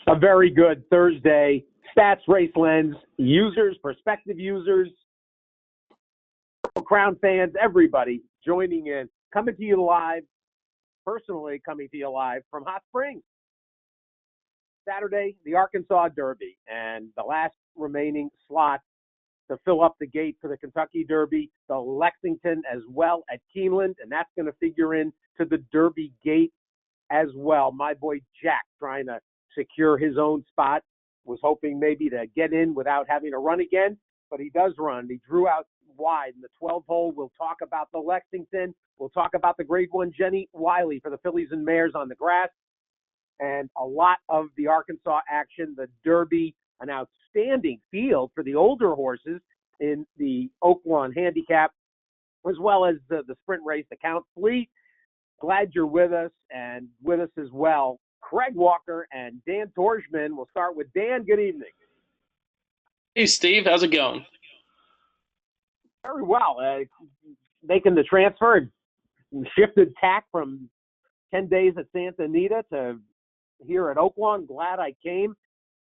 A very good Thursday. Stats, Race Lens, users, prospective users, Crown fans, everybody joining in. Coming to you live, personally coming to you live from Hot Springs. Saturday, the Arkansas Derby, and the last remaining slot to fill up the gate for the Kentucky Derby, the Lexington as well at Keeneland, and that's going to figure in to the Derby gate as well. My boy Jack trying to secure his own spot, was hoping maybe to get in without having to run again, but he does run. He drew out wide in the 12 hole. We'll talk about the Lexington. We'll talk about the Grade 1 Jenny Wiley for the Fillies and Mares on the grass, and a lot of the Arkansas action. The Derby, an outstanding field for the older horses in the Oaklawn Handicap, as well as the sprint race, the Count Fleet. Glad you're with us, and with us as well, Craig Walker and Dan Tordjman. We'll start with Dan. Good evening. Hey, Steve. How's it going? Very well. Making the transfer, shifted tack from 10 days at Santa Anita to here at Oaklawn. Glad I came.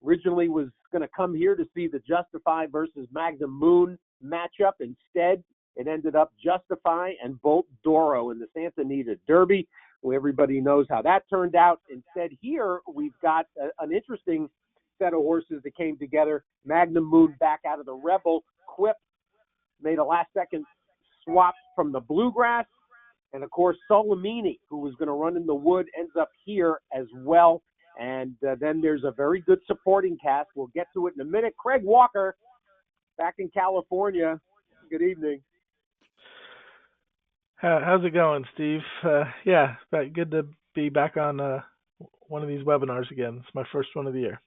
Originally was going to come here to see the Justify versus Magnum Moon matchup. Instead, it ended up Justify and Bolt Doro in the Santa Anita Derby. Well, everybody knows how that turned out. Instead, here we've got an interesting set of horses that came together. Magnum Moon back out of the Rebel. Quip made a last-second swap from the Bluegrass. And, of course, Solimini, who was going to run in the Wood, ends up here as well. And then there's a very good supporting cast. We'll get to it in a minute. Craig Walker, back in California. Good evening. How's it going, Steve? Yeah, good to be back on one of these webinars again. It's my first one of the year.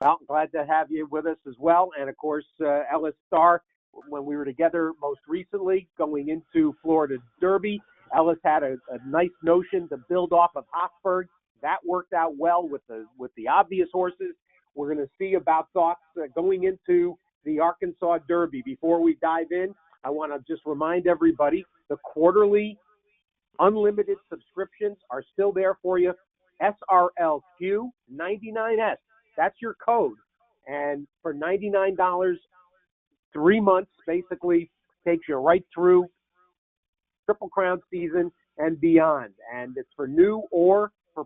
Well, glad to have you with us as well. And, of course, Ellis Starr, when we were together most recently going into Florida Derby, Ellis had a nice notion to build off of Hochberg. That worked out well with the obvious horses. We're going to see about thoughts going into the Arkansas Derby. Before we dive in, I want to just remind everybody the quarterly unlimited subscriptions are still there for you. SRLQ99S. That's your code. And for $99, 3 months basically takes you right through Triple Crown season and beyond. And it's for new or for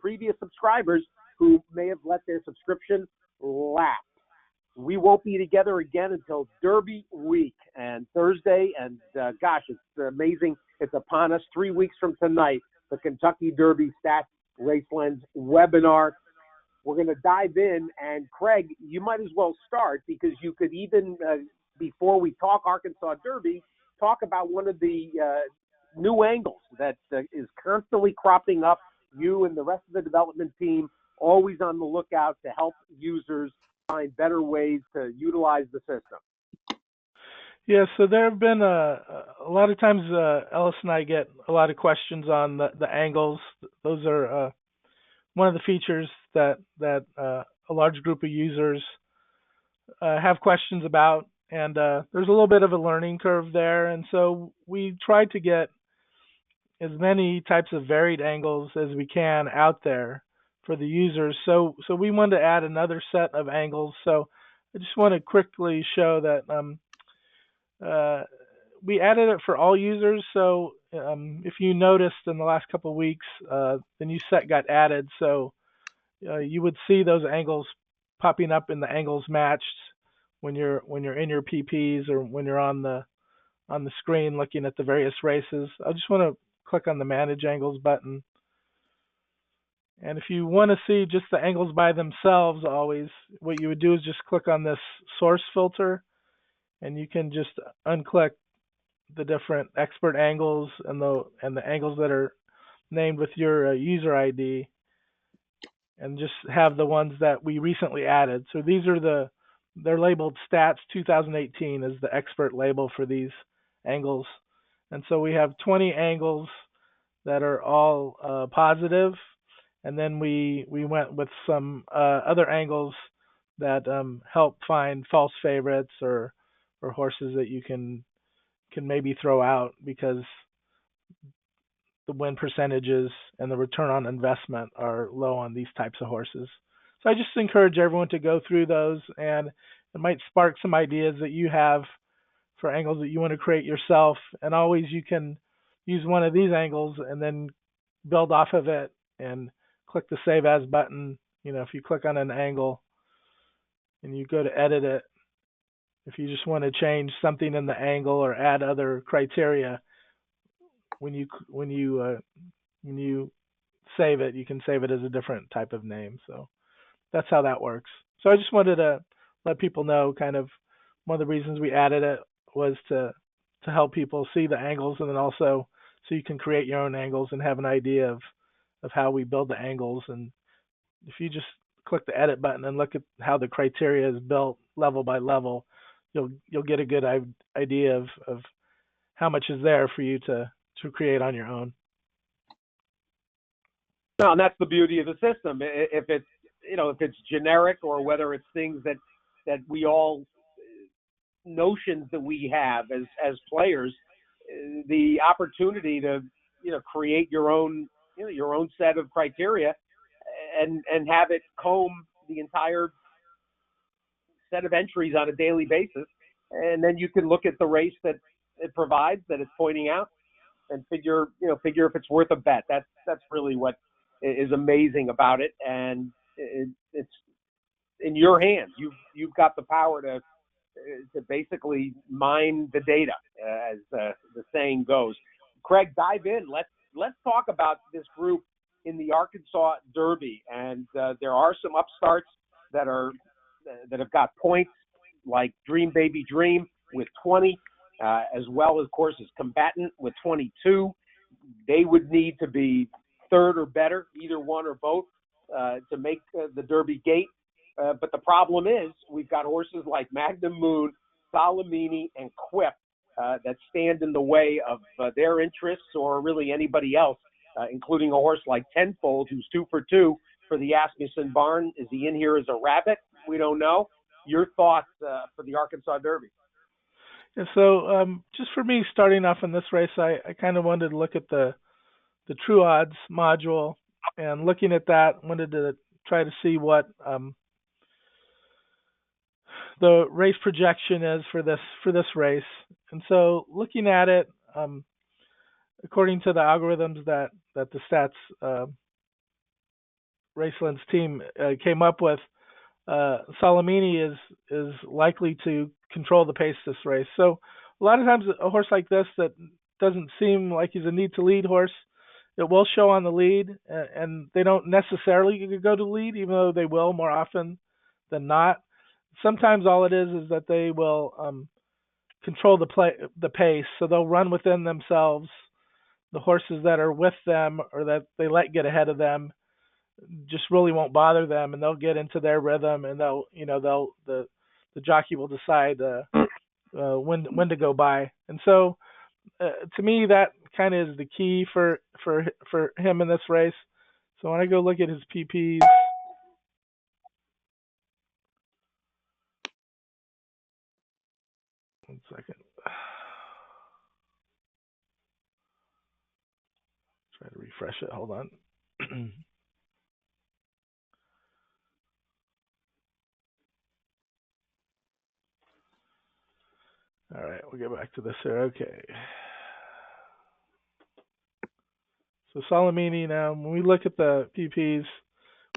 previous subscribers who may have let their subscription lapse. We won't be together again until Derby week and Thursday. And gosh, it's amazing. It's upon us 3 weeks from tonight, the Kentucky Derby Stats Race Lens webinar. We're going to dive in. And Craig, you might as well start because you could even, before we talk Arkansas Derby, talk about one of the new angles that is constantly cropping up. You and the rest of the development team always on the lookout to help users find better ways to utilize the system. Yeah, so there have been a lot of times Ellis and I get a lot of questions on the angles. Those are one of the features that a large group of users have questions about, and there's a little bit of a learning curve there. And so we try to get as many types of varied angles as we can out there for the users. So we wanted to add another set of angles. So I just want to quickly show that we added it for all users. So if you noticed in the last couple of weeks, the new set got added. So you would see those angles popping up in the angles matched when you're in your PPs or when you're on the screen looking at the various races. I just want to click on the Manage Angles button. And if you want to see just the angles by themselves always, what you would do is just click on this source filter, and you can just unclick the different expert angles and the angles that are named with your user ID, and just have the ones that we recently added. So these are they're labeled Stats 2018 is the expert label for these angles. And so we have 20 angles that are all positive, and then we went with some other angles that help find false favorites or horses that you can maybe throw out because the win percentages and the return on investment are low on these types of horses. So I just encourage everyone to go through those, and it might spark some ideas that you have for angles that you want to create yourself. And always you can use one of these angles and then build off of it and click the Save As button. If you click on an angle and you go to edit it, if you just want to change something in the angle or add other criteria, when you save it, you can save it as a different type of name. So that's how that works. So I just wanted to let people know kind of one of the reasons we added it was to help people see the angles, and then also so you can create your own angles and have an idea of how we build the angles. And if you just click the edit button and look at how the criteria is built level by level, you'll get a good idea of how much is there for you to create on your own. No, and that's the beauty of the system. If it's generic, or whether it's things that we all notions that we have as players, the opportunity to create your own set of criteria and have it comb the entire set of entries on a daily basis, and then you can look at the race that it provides, that it's pointing out, and figure if it's worth a bet. That's really what is amazing about it, and it's in your hands. You've got the power to basically mine the data, as the saying goes. Craig, dive in. Let's talk about this group in the Arkansas Derby, and there are some upstarts that have got points, like Dream Baby Dream with 20, as well as, of course, as Combatant with 22. They would need to be third or better, either one or both, to make the Derby gate. But the problem is we've got horses like Magnum Moon, Salamini, and Quip that stand in the way of their interests, or really anybody else, including a horse like Tenfold, who's 2 for 2 for the Asmussen Barn. Is he in here as a rabbit? We don't know. Your thoughts for the Arkansas Derby? Yeah, so just for me, starting off in this race, I kind of wanted to look at the True Odds module, and looking at that, wanted to try to see what the race projection is for this race. And so looking at it, according to the algorithms that the Stats Raceland's team came up with, Salamini is likely to control the pace this race. So a lot of times a horse like this that doesn't seem like he's a need to lead horse, it will show on the lead, and they don't necessarily go to lead, even though they will more often than not. Sometimes all it is that they will control the pace, so they'll run within themselves. The horses that are with them or that they let get ahead of them just really won't bother them, and they'll get into their rhythm, and the jockey will decide when to go by. And so to me, that kind of is the key for him in this race. So when I go look at his PPs, one second. Try to refresh it. Hold on. All right, we'll get back to this here. Okay. So Salamini, now when we look at the PPs,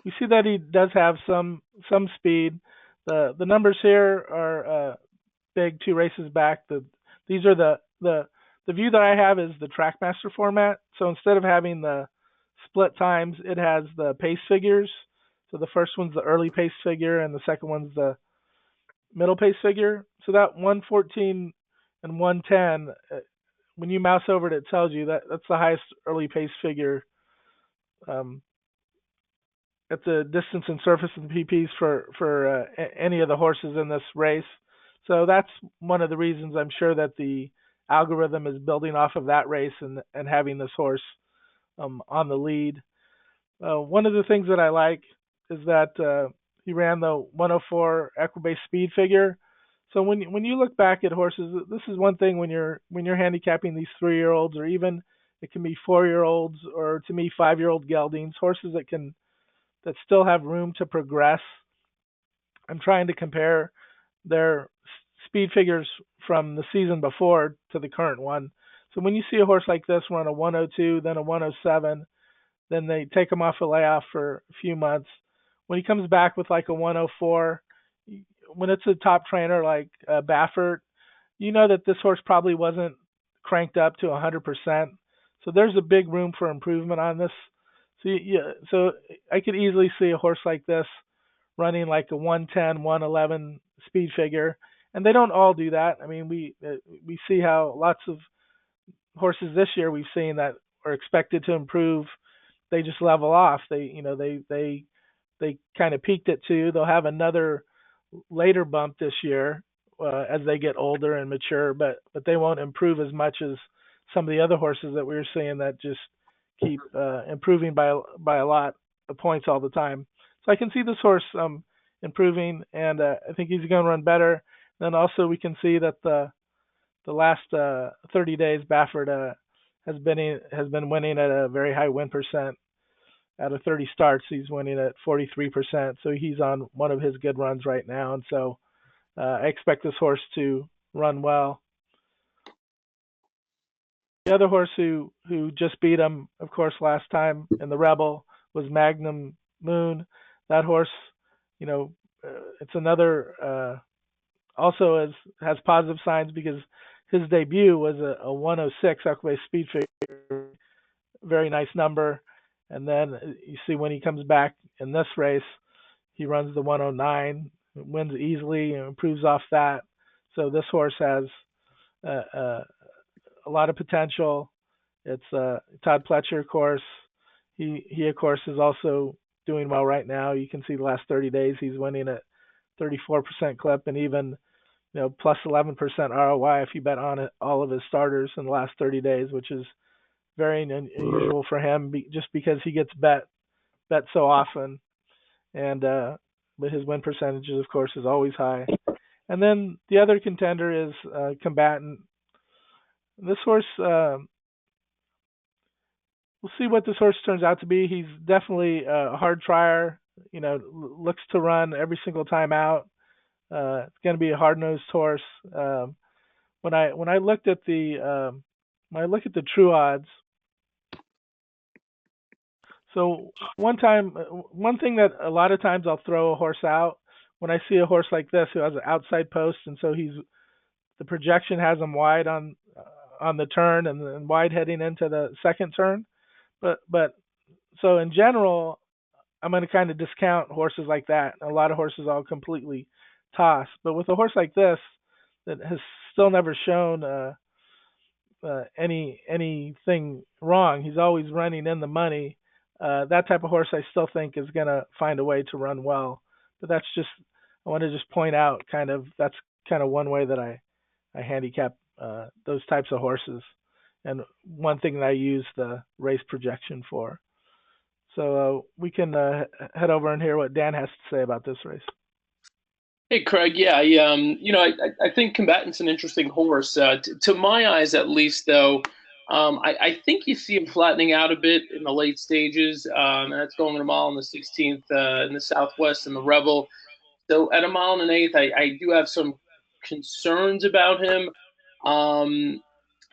we see that he does have some speed. The numbers here are big 2 races back. These are the view that I have is the Trackmaster format. So instead of having the split times, it has the pace figures. So the first one's the early pace figure, and the second one's the middle pace figure. So that 114 and 110, when you mouse over it, it tells you that's the highest early pace figure at the distance and surface and PPs for any of the horses in this race. So that's one of the reasons I'm sure that the algorithm is building off of that race and having this horse on the lead. One of the things that I like is that he ran the 104 Equibase speed figure. So when you look back at horses, this is one thing when you're handicapping these 3-year-olds, or even It can be 4-year-olds or to me 5-year-old geldings, horses that still have room to progress. I'm trying to compare their speed figures from the season before to the current one. So when you see a horse like this run a 102, then a 107, then they take him off a layoff for a few months. When he comes back with like a 104, when it's a top trainer like Baffert, you know that this horse probably wasn't cranked up to 100%. So there's a big room for improvement on this. So yeah, so I could easily see a horse like this running like a 110, 111 speed figure, and they don't all do that. I mean, we see how lots of horses this year we've seen that are expected to improve, they just level off. They kind of peaked at 2. They'll have another later bump this year as they get older and mature, but they won't improve as much as some of the other horses that we were seeing that just keep improving by a lot of points all the time. So I can see this horse improving, and I think he's going to run better. Then also we can see that the last 30 days Baffert has been winning at a very high win percent. Out of 30 starts, he's winning at 43%. So he's on one of his good runs right now, and so I expect this horse to run well. The other horse who just beat him, of course, last time in the Rebel was Magnum Moon. That horse, it's another also has positive signs because his debut was a 106 Equibase speed figure, very nice number. And then you see when he comes back in this race, he runs the 109, wins easily, and improves off that. So this horse has a lot of potential. It's Todd Pletcher course. He of course is also doing well right now. You can see the last 30 days he's winning at 34% clip and even plus 11% ROI if you bet on it, all of his starters in the last 30 days, which is very unusual for him just because he gets bet so often. And but his win percentages, of course, is always high. And then the other contender is Combatant. This horse, we'll see what this horse turns out to be. He's definitely a hard trier. Looks to run every single time out. It's going to be a hard-nosed horse. When I looked at the true odds, so one thing that a lot of times I'll throw a horse out when I see a horse like this who has an outside post, and so the projection has him wide on the turn and then wide heading into the second turn. But so in general, I'm going to kind of discount horses like that. A lot of horses I'll completely toss. But with a horse like this that has still never shown anything wrong, he's always running in the money. That type of horse I still think is going to find a way to run well. But that's just, I want to just point out that's kind of one way that I handicap those types of horses. And one thing that I use the race projection for. So we can head over and hear what Dan has to say about this race. Hey, Craig. Yeah, I think Combatant's an interesting horse. To my eyes, at least, though, I think you see him flattening out a bit in the late stages. And that's going at a mile in the 16th in the Southwest in the Rebel. So at a mile and an eighth, I do have some concerns about him.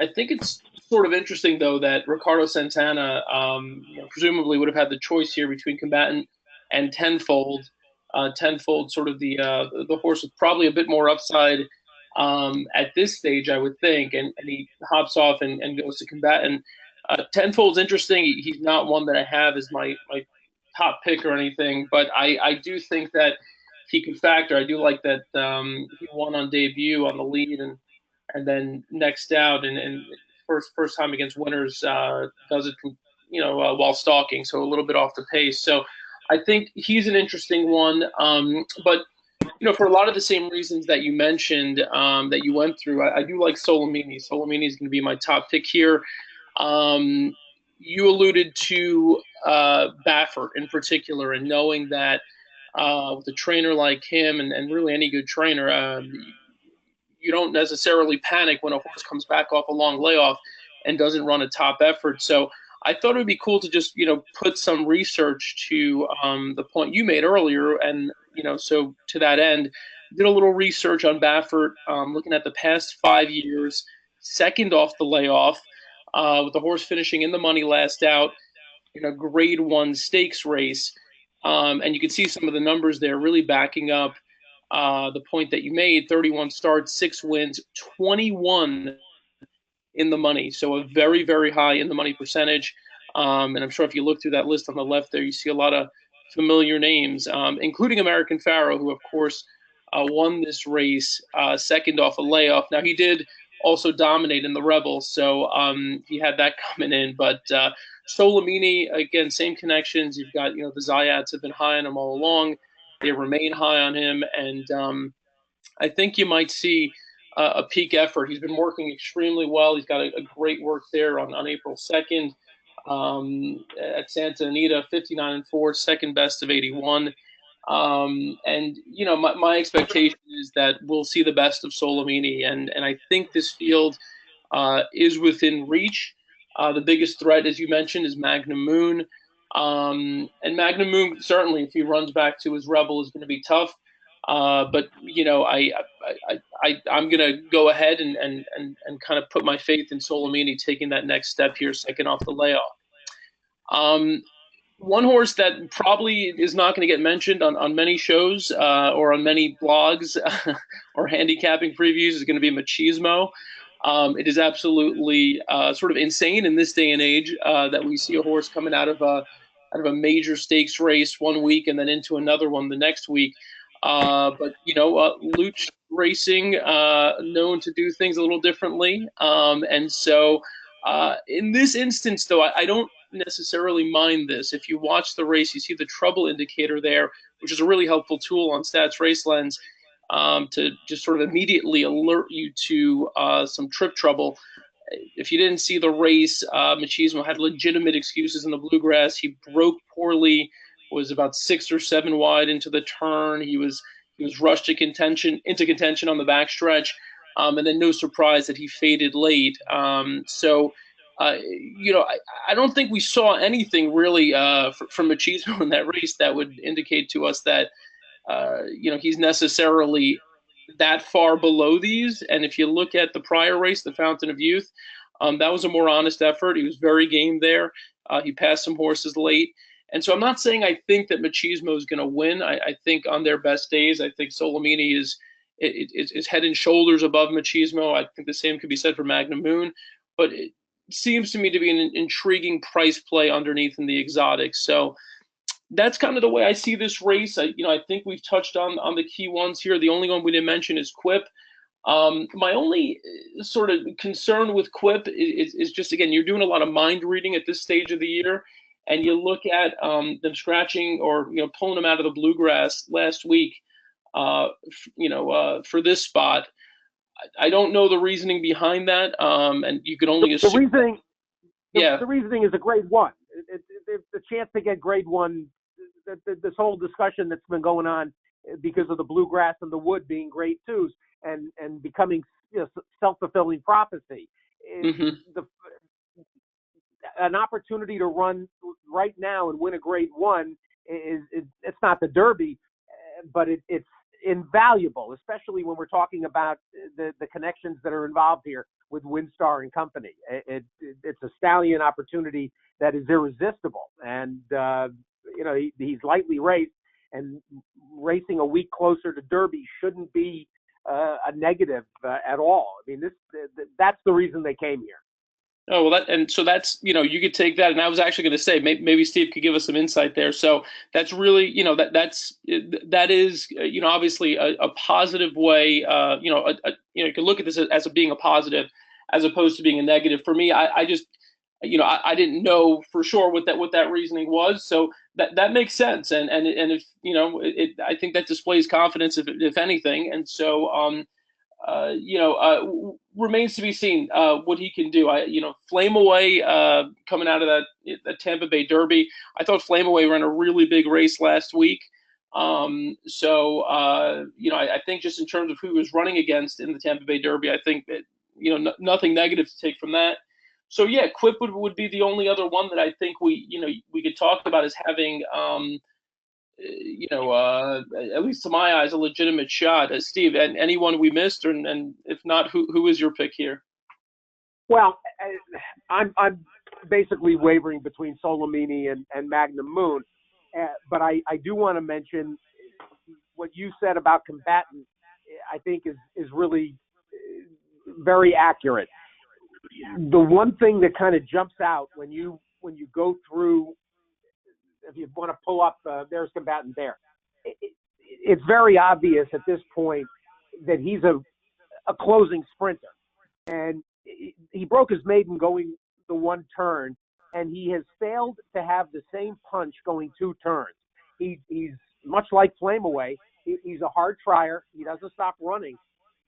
I think it's sort of interesting, though, that Ricardo Santana presumably would have had the choice here between Combatant and Tenfold. Tenfold, sort of the horse with probably a bit more upside at this stage, I would think, and he hops off and goes to Combatant. Tenfold's interesting. He's not one that I have as my top pick or anything, but I do think that he can factor. I do like that he won on debut on the lead and then next out and first time against winners does it while stalking, so a little bit off the pace. So I think he's an interesting one, but for a lot of the same reasons that you mentioned that you went through, I do like Solomini. Solomini is going to be my top pick here. You alluded to Baffert in particular, and knowing that with a trainer like him and really any good trainer, you don't necessarily panic when a horse comes back off a long layoff. and doesn't run a top effort. So I thought it would be cool to just, put some research to the point you made earlier. And, so to that end, did a little research on Baffert, looking at the past 5 years, second off the layoff, with the horse finishing in the money last out in a grade one stakes race. And you can see some of the numbers there really backing up the point that you made. 31 starts, 6 wins, 21 in the money. So a very, very high in the money percentage. And I'm sure if you look through that list on the left there, you see a lot of familiar names, including American Pharaoh, who, of course, won this race second off a layoff. Now, he did also dominate in the Rebels, so he had that coming in. But Solimini, again, same connections. You've got, the Zayats have been high on him all along. They remain high on him. And I think you might see a peak effort. He's been working extremely well. He's got a great work there on April 2nd at Santa Anita, 59-4, second best of 81. And, my expectation is that we'll see the best of Solimini. And I think this field is within reach. The biggest threat, as you mentioned, is Magnum Moon. And Magnum Moon, certainly, if he runs back to his Rebel, is going to be tough. But I'm going to go ahead and kind of put my faith in Solimini taking that next step here, second off the layoff. One horse that probably is not going to get mentioned on many shows or on many blogs or handicapping previews is going to be Machismo. It is absolutely sort of insane in this day and age that we see a horse coming out of a major stakes race one week and then into another one the next week. But Luch Racing, known to do things a little differently. And so in this instance, though, I don't necessarily mind this. If you watch the race, you see the trouble indicator there, which is a really helpful tool on Stats Race Lens to just sort of immediately alert you to some trip trouble. If you didn't see the race, Machismo had legitimate excuses in the bluegrass. He broke poorly, was about 6 or 7 wide into the turn. He was rushed into contention on the backstretch, and then no surprise that he faded late. I don't think we saw anything really from Machismo in that race that would indicate to us that he's necessarily that far below these. And if you look at the prior race, the Fountain of Youth, that was a more honest effort. He was very game there. He passed some horses late. And so I'm not saying I think that Machismo is going to win. I think on their best days, I think Solimini is head and shoulders above Machismo. I think the same could be said for Magnum Moon. But it seems to me to be an intriguing price play underneath in the exotics. So that's kind of the way I see this race. I think we've touched on the key ones here. The only one we didn't mention is Quip. My only sort of concern with Quip is just, again, you're doing a lot of mind reading at this stage of the year, and you look at them scratching or pulling them out of the bluegrass last week, for this spot. I don't know the reasoning behind that, and you could only assume. The reasoning is a grade one. It's the chance to get grade one. This whole discussion that's been going on because of the bluegrass and the wood being grade twos and becoming self-fulfilling prophecy. Mm-hmm. An opportunity to run right now and win a grade one it's not the Derby, but it's invaluable, especially when we're talking about the connections that are involved here with Windstar and company. It's a stallion opportunity that is irresistible, and he's lightly raced, and racing a week closer to Derby shouldn't be a negative at all. I mean, that's the reason they came here. Oh, well, so that's, you could take that. And I was actually going to say, maybe Steve could give us some insight there. So that's really, that is, obviously a positive way, you can look at this as being a positive as opposed to being a negative. For me, I just, I didn't know for sure what that reasoning was. So that makes sense. And if, I think that displays confidence if anything. And so, remains to be seen what he can do. Flame Away coming out of that Tampa Bay Derby. I thought Flame Away ran a really big race last week. I think just in terms of who he was running against in the Tampa Bay Derby, I think that nothing negative to take from that. So yeah, Quip would be the only other one that I think we could talk about as having at least to my eyes, a legitimate shot. Steve, and anyone we missed, and if not, who is your pick here? Well, I'm basically wavering between Solomini and Magnum Moon, but I do want to mention what you said about Combatant. I think is really very accurate. The one thing that kind of jumps out when you go through, if you want to pull up, there's Combatant there. It's very obvious at this point that he's a closing sprinter, and he broke his maiden going the one turn, and he has failed to have the same punch going two turns. He's much like Flame Away. He's a hard trier. He doesn't stop running,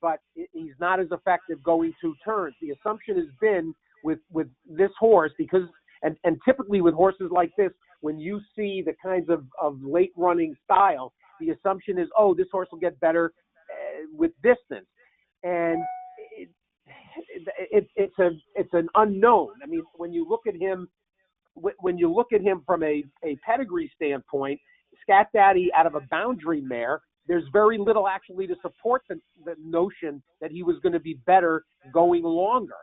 but he's not as effective going two turns. The assumption has been with this horse, because and typically with horses like this, when you see the kinds of late running style, the assumption is, oh, this horse will get better with distance, and it's an unknown. I mean, when you look at him from a pedigree standpoint, Scat Daddy out of a boundary mare, there's very little actually to support the notion that he was going to be better going longer.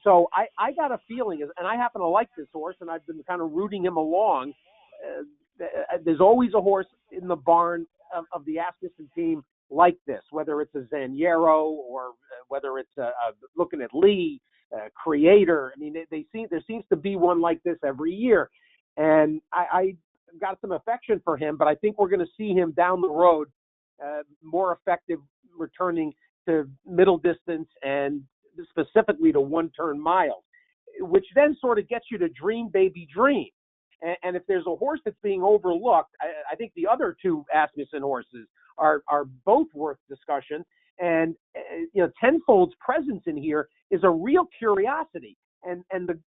So I got a feeling, and I happen to like this horse, and I've been kind of rooting him along. There's always a horse in the barn of the Asmussen team like this, whether it's a Zaniero or whether it's looking at Lee, Creator. I mean, there seems to be one like this every year, and I got some affection for him, but I think we're going to see him down the road more effective returning to middle distance and specifically to one-turn miles, which then sort of gets you to Dream Baby Dream. And if there's a horse that's being overlooked, I think the other two Asmussen horses are both worth discussion. And Tenfold's presence in here is a real curiosity. And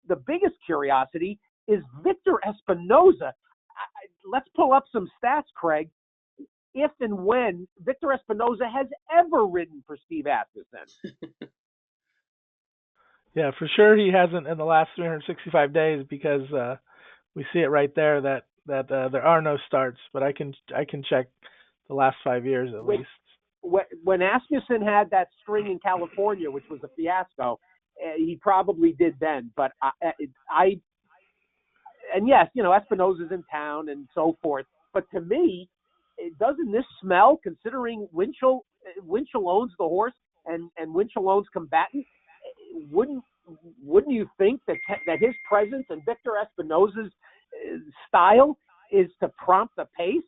the biggest curiosity is Victor Espinoza. Let's pull up some stats, Craig. If and when Victor Espinoza has ever ridden for Steve Asmussen. Yeah, for sure he hasn't in the last 365 days, because we see it right there that there are no starts. But I can check the last 5 years at least. When Asmussen had that string in California, which was a fiasco, he probably did then. But and yes, Espinoza's in town and so forth. But to me, doesn't this smell, considering Winchell owns the horse and Winchell owns Combatant? Wouldn't you think that his presence and Victor Espinoza's style is to prompt a pace,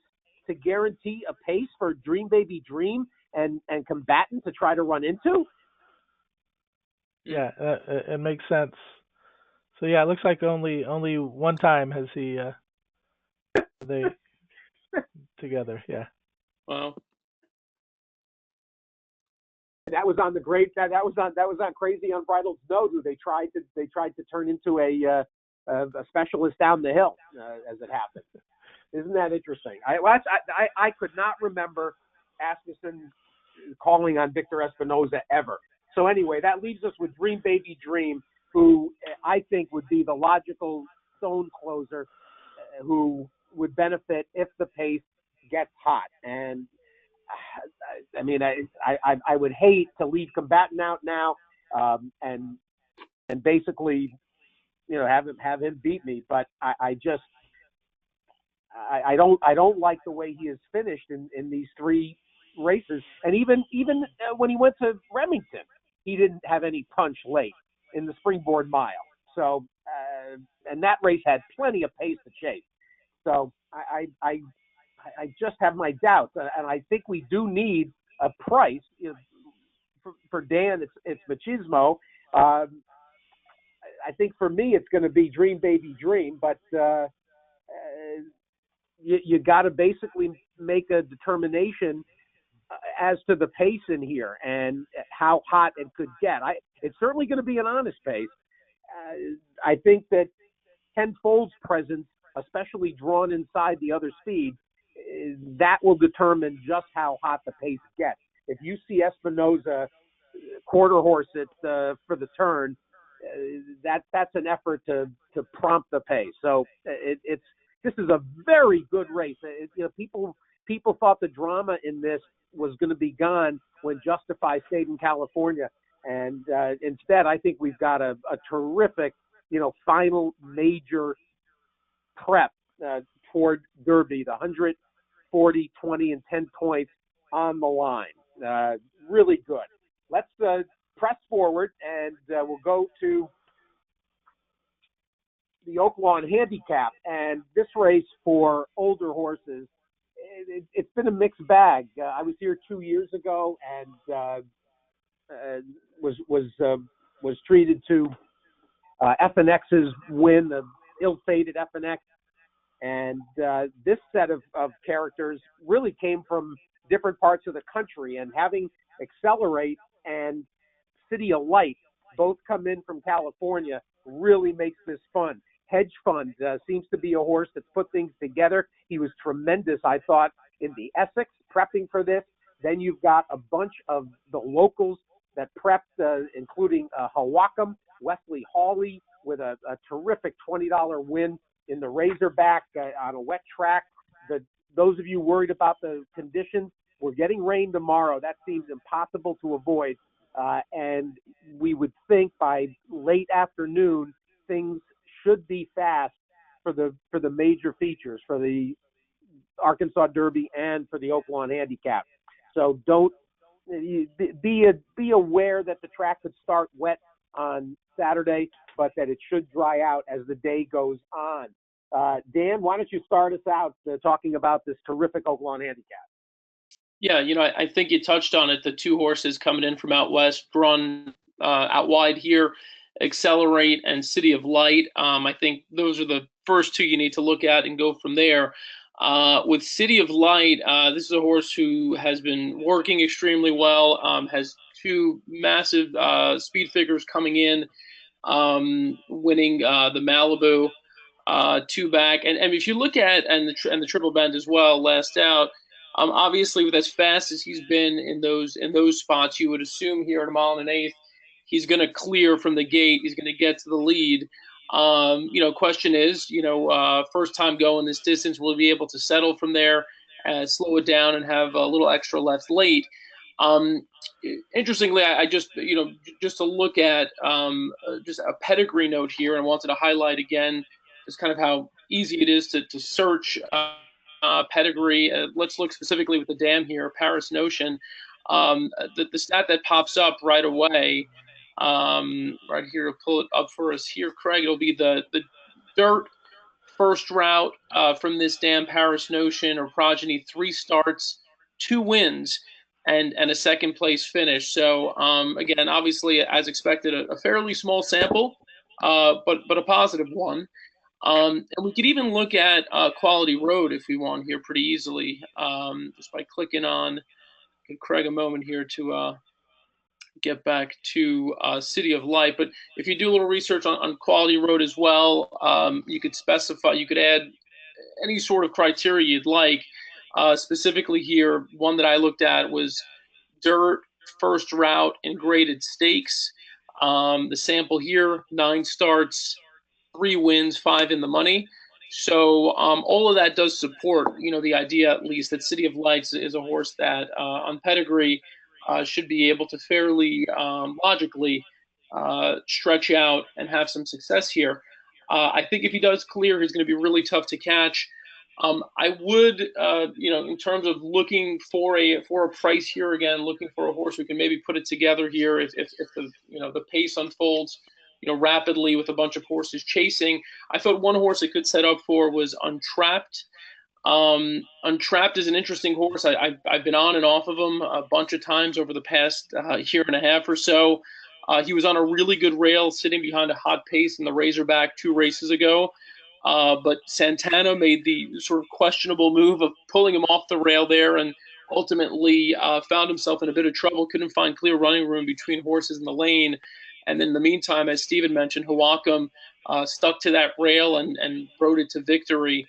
to guarantee a pace for Dream Baby Dream and Combatant to try to run into? Yeah, it makes sense. So yeah, it looks like only one time has he they together. Yeah. Wow. That was on Crazy Unbridled Snow, who they tried to turn into a specialist down the hill, as it happened. Isn't that interesting? I could not remember Asmussen calling on Victor Espinoza ever. So anyway, that leaves us with Dream Baby Dream, who I think would be the logical stone closer, who would benefit if the pace gets hot. And I mean, I would hate to leave Combatant out now, and basically, have him beat me. But I don't like the way he has finished in these three races. And even when he went to Remington, he didn't have any punch late in the Springboard Mile. So, and that race had plenty of pace to chase. So I just have my doubts, and I think we do need a price. For Dan, it's machismo. I think for me, it's going to be Dream Baby Dream, but you got to basically make a determination as to the pace in here and how hot it could get. It's certainly going to be an honest pace. I think that Tenfold's presence, especially drawn inside the other speed, that will determine just how hot the pace gets. If you see Espinoza quarter horse it for the turn, that's an effort to prompt the pace. So this is a very good race. People thought the drama in this was going to be gone when Justify stayed in California, and instead, I think we've got a terrific, final major prep toward Derby. The 100, 40, 20, and 10 points on the line. Really good. Let's press forward, and we'll go to the Oaklawn Handicap. And this race for older horses, it's been a mixed bag. I was here 2 years ago and was treated to FNX's win, the ill-fated FNX. And this set of characters really came from different parts of the country, and having Accelerate and City of Light both come in from California really makes this fun. Hedge Fund seems to be a horse that's put things together. He was tremendous, I thought, in the Essex prepping for this. Then you've got a bunch of the locals that prepped, including Hawakam, Wesley Hawley with a terrific $20 win in the Razorback on a wet track. Those of you worried about the conditions, we're getting rain tomorrow. That seems impossible to avoid. And we would think by late afternoon, things should be fast for the major features, for the Arkansas Derby and for the Oaklawn Handicap. So don't be aware that the track could start wet on Saturday, but that it should dry out as the day goes on. Dan, why don't you start us out talking about this terrific Oaklawn Handicap? Yeah, I think you touched on it. The two horses coming in from out west, run out wide here, Accelerate and City of Light. I think those are the first two you need to look at and go from there. With City of Light, this is a horse who has been working extremely well, has two massive speed figures coming in, winning the Malibu 2 back. And if you look at and the Triple Bend as well, last out, obviously with as fast as he's been in those spots, you would assume here at a mile and an eighth, he's going to clear from the gate. He's going to get to the lead. Question is, first time going this distance, will he be able to settle from there, slow it down, and have a little extra left late? Interestingly, I just to look at just a pedigree note here, and wanted to highlight again just kind of how easy it is to search pedigree. Let's look specifically with the dam here, Paris Notion. The stat that pops up right away, right here, to pull it up for us here, Craig, it'll be the dirt first route from this dam, Paris Notion or progeny, 3 starts, 2 wins, and a second place finish. So again, obviously, as expected, a fairly small sample, but a positive one. And we could even look at Quality Road if we want here pretty easily, just by clicking on. Give Craig a moment here to get back to City of Light. But if you do a little research on Quality Road as well, you could add any sort of criteria you'd like. Specifically here, one that I looked at was dirt first route in graded stakes. The sample here, 9 starts, 3 wins, 5 in the money. So all of that does support, the idea at least that City of Lights is a horse that on pedigree should be able to fairly logically stretch out and have some success here. I think if he does clear, he's going to be really tough to catch. I would, in terms of looking for a price here, again, looking for a horse who can maybe put it together here if the pace unfolds rapidly with a bunch of horses chasing. I thought one horse it could set up for was Untrapped. Untrapped is an interesting horse. I've been on and off of him a bunch of times over the past year and a half or so. He was on a really good rail sitting behind a hot pace in the Razorback 2 races ago. But Santana made the sort of questionable move of pulling him off the rail there, and ultimately found himself in a bit of trouble, couldn't find clear running room between horses in the lane. And in the meantime, as Steven mentioned, Hawakam stuck to that rail and rode it to victory.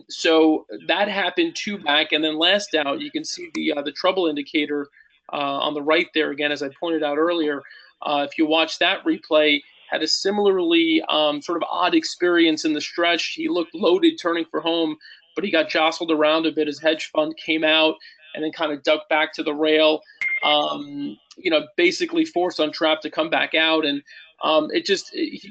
So that happened 2 back. And then last out, you can see the trouble indicator on the right there. Again, as I pointed out earlier, if you watch that replay, had a similarly sort of odd experience in the stretch. He looked loaded turning for home, but he got jostled around a bit. His hedge fund came out and then kind of ducked back to the rail. Basically forced on trap to come back out, and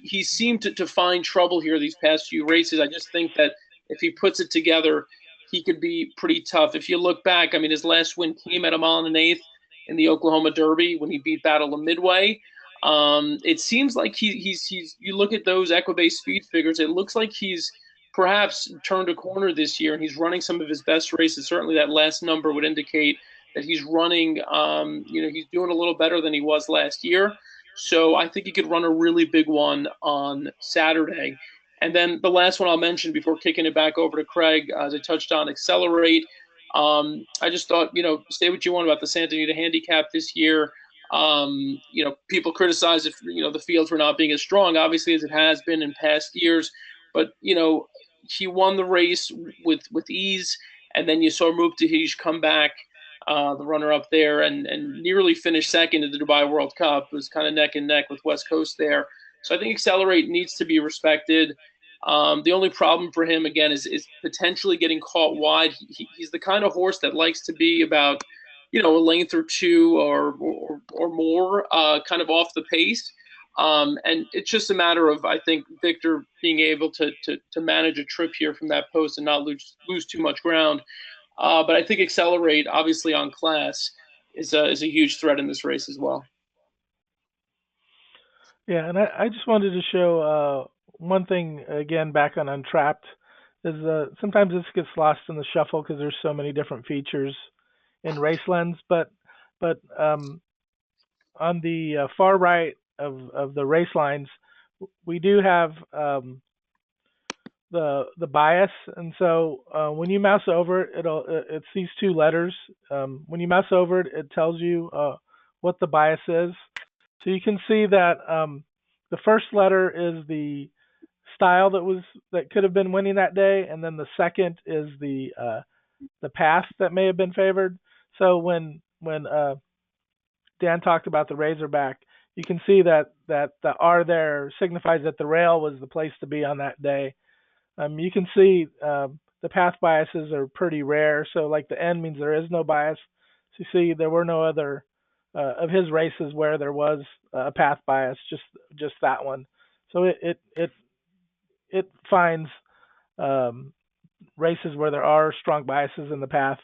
he seemed to find trouble here these past few races. I just think that if he puts it together, he could be pretty tough. If you look back, I mean, his last win came at a mile and an eighth in the Oklahoma Derby when he beat Battle of Midway. It seems like he's you look at those Equibase speed figures, it looks like he's perhaps turned a corner this year, and he's running some of his best races. Certainly that last number would indicate that he's running, he's doing a little better than he was last year. So I think he could run a really big one on Saturday. And then the last one I'll mention before kicking it back over to Craig, as I touched on, Accelerate. I just thought, say what you want about the Santa Anita Handicap this year. People criticize if, the fields were not being as strong, obviously, as it has been in past years. But, he won the race with ease. And then you saw Mubtahish come back, the runner-up there, and nearly finished second in the Dubai World Cup. It was kind of neck and neck with West Coast there. So I think Accelerate needs to be respected. The only problem for him, again, is potentially getting caught wide. He's the kind of horse that likes to be about, a length or two or more kind of off the pace. And it's just a matter of, I think, Victor being able to manage a trip here from that post and not lose too much ground. But I think Accelerate, obviously on class, is a huge threat in this race as well. Yeah, and I just wanted to show one thing again back on Untrapped is sometimes this gets lost in the shuffle because there's so many different features in Race Lens, but on the far right of the race lines, we do have the bias, and so when you mouse over it, it's these two letters. When you mouse over it, it tells you what the bias is. So you can see that the first letter is the style that could have been winning that day, and then the second is the path that may have been favored. So when Dan talked about the Razorback, you can see that the R there signifies that the rail was the place to be on that day. You can see the path biases are pretty rare. So like the N means there is no bias. So you see there were no other of his races where there was a path bias, just that one. So it finds races where there are strong biases in the path.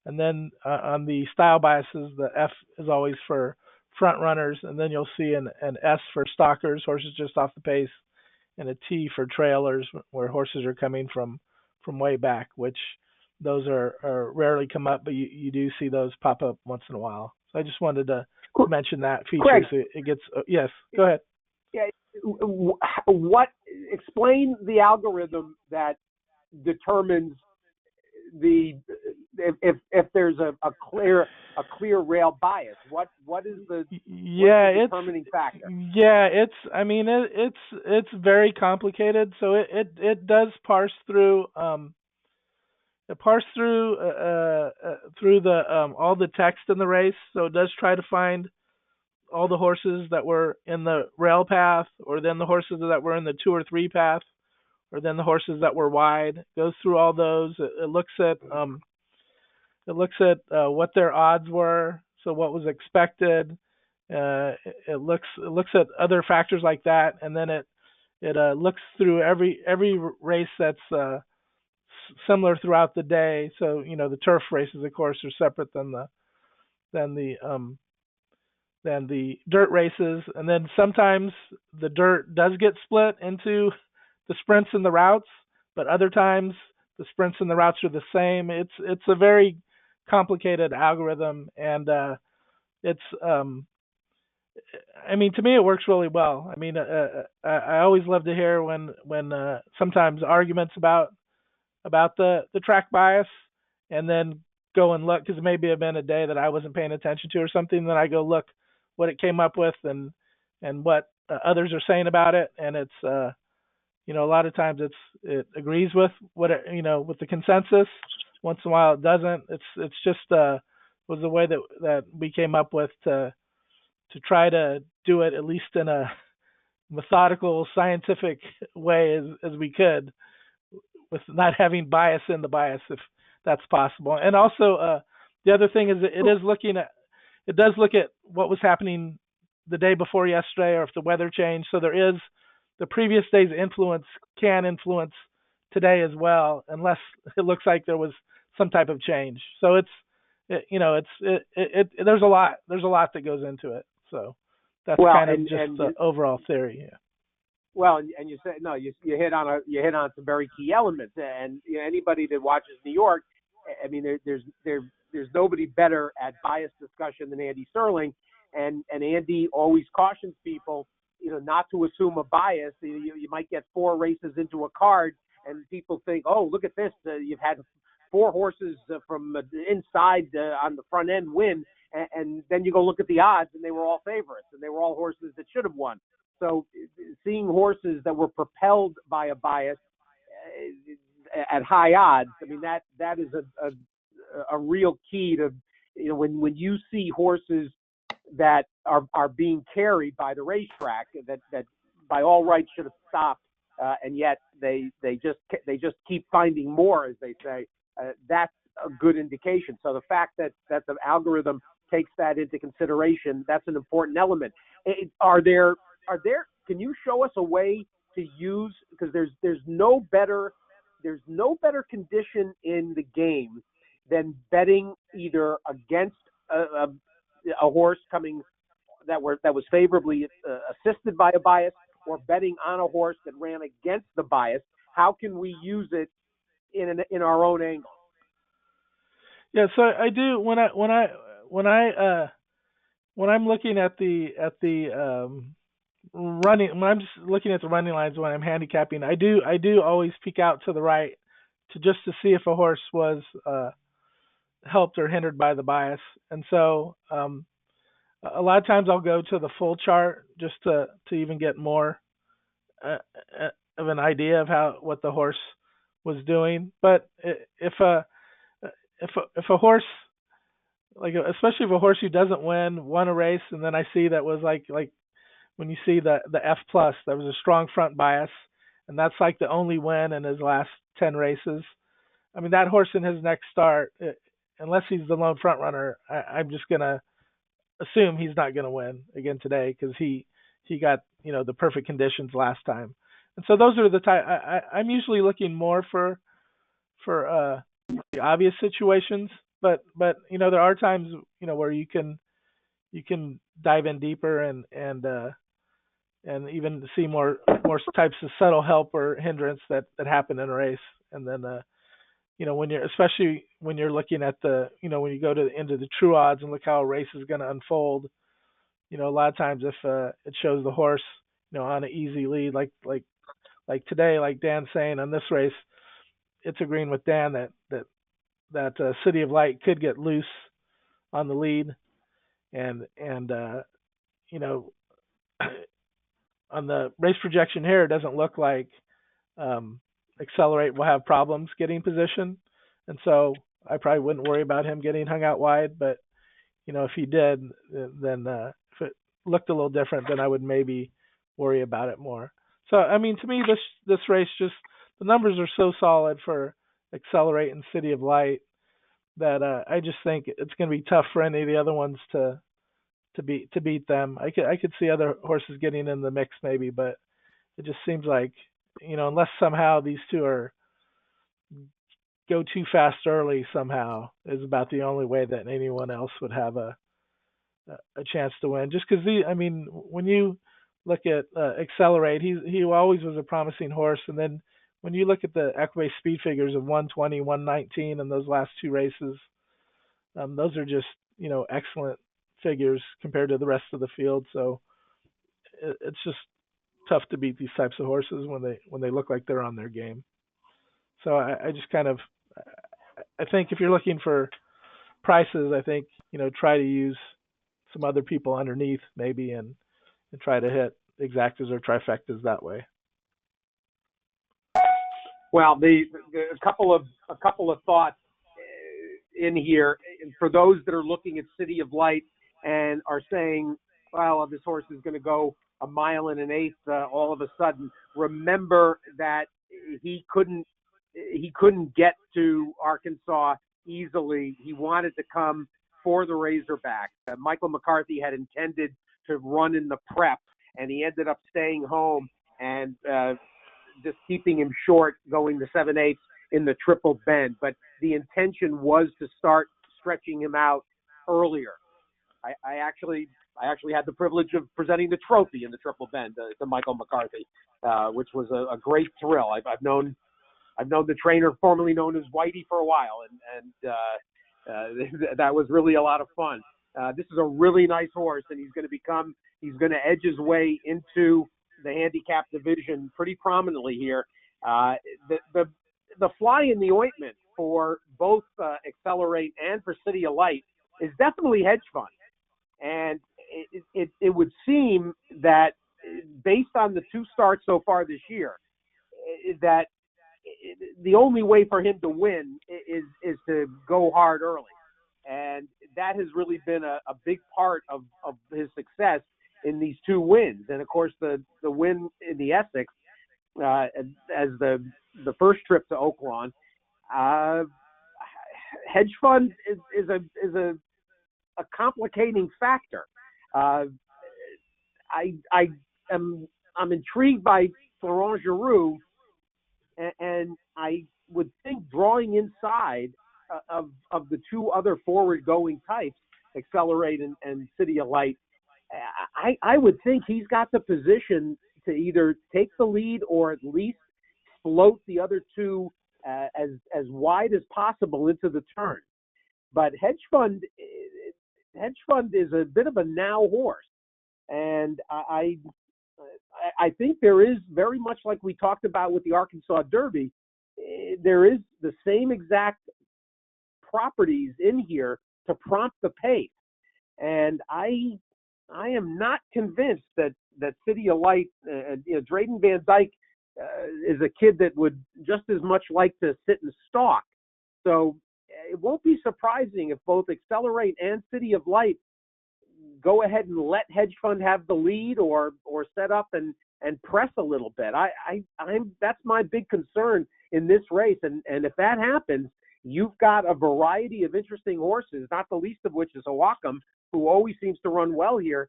And then on the style biases, the F is always for front runners, and then you'll see an S for stalkers, horses just off the pace, and a T for trailers, where horses are coming from way back, which those are rarely come up, but you do see those pop up once in a while. So I just wanted to mention that feature. Craig, so it gets yes, go ahead. Yeah, explain the algorithm that determines if there's a clear rail bias. What is the determining factor? Yeah, it's very complicated. So it does parse through through the all the text in the race. So it does try to find all the horses that were in the rail path, or then the horses that were in the 2 or 3 path, or then the horses that were wide. It goes through all those. It looks at what their odds were, so what was expected. It looks at other factors like that, and then it looks through every race that's similar throughout the day. So the turf races, of course, are separate than the dirt races, and then sometimes the dirt does get split into the sprints and the routes, but other times the sprints and the routes are the same. It's a very complicated algorithm, and it's to me it works really well. I always love to hear when sometimes arguments about the track bias, and then go and look, because maybe it been a day that I wasn't paying attention to or something, then I go look what it came up with and what others are saying about it, and it's a lot of times it agrees with what with the consensus. Once in a while it doesn't. It's just was the way that we came up with to try to do it, at least in a methodical, scientific way as we could, with not having bias in the bias, if that's possible. And also, the other thing is that it does look at what was happening the day before yesterday, or if the weather changed. So there is the previous day's influence can influence today as well, unless it looks like there was some type of change. So there's a lot that goes into it. So that's kind of just the overall theory. Yeah. Well, and you said no, you hit on some very key elements, and anybody that watches New York, I mean, there's nobody better at bias discussion than Andy Sterling, and Andy always cautions people, not to assume a bias. You might get 4 races into a card, and people think, oh, look at this, you've had 4 horses from the inside on the front end win, and then you go look at the odds, and they were all favorites, and they were all horses that should have won. So seeing horses that were propelled by a bias at high odds, I mean, that is a real key to, when you see horses that are being carried by the racetrack that by all rights should have stopped, and yet they just keep finding more, as they say. That's a good indication. So the fact that the algorithm takes that into consideration, that's an important element. Can you show us a way to use, because there's no better condition in the game than betting either against a horse coming that was favorably assisted by a bias, or betting on a horse that ran against the bias. How can we use it in our own angle? Yeah, so I do when I'm looking at the running, when I'm just looking at the running lines when I'm handicapping, I do always peek out to the right to see if a horse was helped or hindered by the bias. And so a lot of times I'll go to the full chart just to even get more of an idea of what the horse was doing. But if a horse, especially if a horse who doesn't won a race, and then I see that was like when you see the F plus, there was a strong front bias, and that's like the only win in his last 10 races. I mean, that horse in his next start, unless he's the lone front runner, I'm just gonna assume he's not gonna win again today, because he got the perfect conditions last time. And so those are the type I'm usually looking more for the obvious situations, but there are times where you can dive in deeper and even see more types of subtle help or hindrance that happen in a race. And then especially when you're looking at when you go into the true odds and look how a race is going to unfold, a lot of times if it shows the horse on an easy lead, like today, like Dan's saying on this race, it's agreeing with Dan that City of Light could get loose on the lead, and on the race projection here, it doesn't look like Accelerate will have problems getting position, and so I probably wouldn't worry about him getting hung out wide. But if he did, then if it looked a little different, then I would maybe worry about it more. So I mean, to me, this race, just the numbers are so solid for Accelerate and City of Light that I just think it's going to be tough for any of the other ones to beat them. I could see other horses getting in the mix maybe, but it just seems like unless somehow these two go too fast early, somehow is about the only way that anyone else would have a chance to win. Just because when you look at Accelerate, he always was a promising horse, and then when you look at the Equibase speed figures of 120, 119 in those last 2 races, those are just excellent figures compared to the rest of the field. So it's just tough to beat these types of horses when they look like they're on their game. So I just I think if you're looking for prices, I think try to use some other people underneath maybe and try to hit exactas or trifectas that way. Well, a couple of thoughts in here for those that are looking at City of Light and are saying, well, this horse is going to go a mile and an eighth all of a sudden. Remember that he couldn't get to Arkansas easily. He wanted to come for the Razorbacks. Michael McCarthy had intended to run in the prep, and he ended up staying home and just keeping him short, going to 7/8 in the triple bend. But the intention was to start stretching him out earlier. I actually had the privilege of presenting the trophy in the triple bend to Michael McCarthy, which was a great thrill. I've known the trainer formerly known as Whitey for a while, and that was really a lot of fun. This is a really nice horse, and he's going to edge his way into the handicap division pretty prominently here. The fly in the ointment for both Accelerate and for City of Light is definitely hedge fund. And it would seem that based on the 2 starts so far this year, that the only way for him to win is to go hard early. And that has really been a big part of his success in these 2 wins. And of course, the win in the Essex as the first trip to Oaklawn, hedge fund is a complicating factor. I'm intrigued by Florent Giroux, and I would think drawing inside of the 2 other forward-going types, Accelerate and City of Light, I would think he's got the position to either take the lead or at least float the other 2 as wide as possible into the turn. But hedge fund is a bit of a now horse, and I think there is, very much like we talked about with the Arkansas Derby, there is the same exact properties in here to prompt the pace. And I am not convinced that City of Light, Drayden Van Dyke is a kid that would just as much like to sit and stalk. So it won't be surprising if both Accelerate and City of Light go ahead and let hedge fund have the lead or set up and press a little bit. That's my big concern in this race. And if that happens, you've got a variety of interesting horses, not the least of which is Awakam, who always seems to run well here,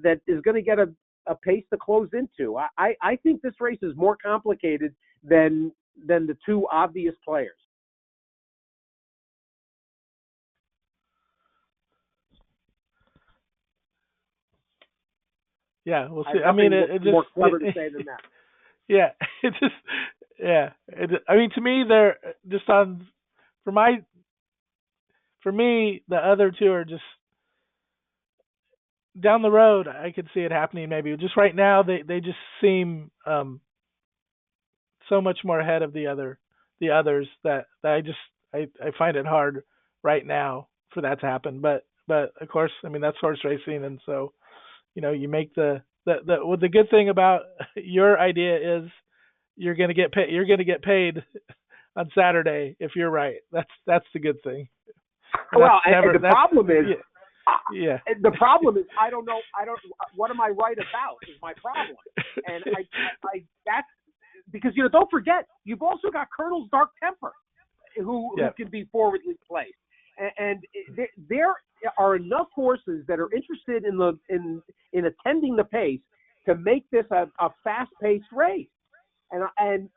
that is going to get a pace to close into. I think this race is more complicated than the 2 obvious players. Yeah, we'll see. I mean, it just more clever to say than that. Yeah, it just I mean, to me, they're just on for me. The other 2 are just down the road. I could see it happening. Maybe just right now, they just seem so much more ahead of the others that I find it hard right now for that to happen. But of course, I mean, that's horse racing, and so you make the good thing about your idea is you're going to get paid. You're going to get paid on Saturday if you're right. That's the good thing. And the problem is, yeah. The problem is I don't know. What am I right about is my problem. And I that's because don't forget you've also got Colonel's Dark Temper, who can be forwardly placed, and there are enough horses that are interested in attending the pace to make this a fast-paced race. And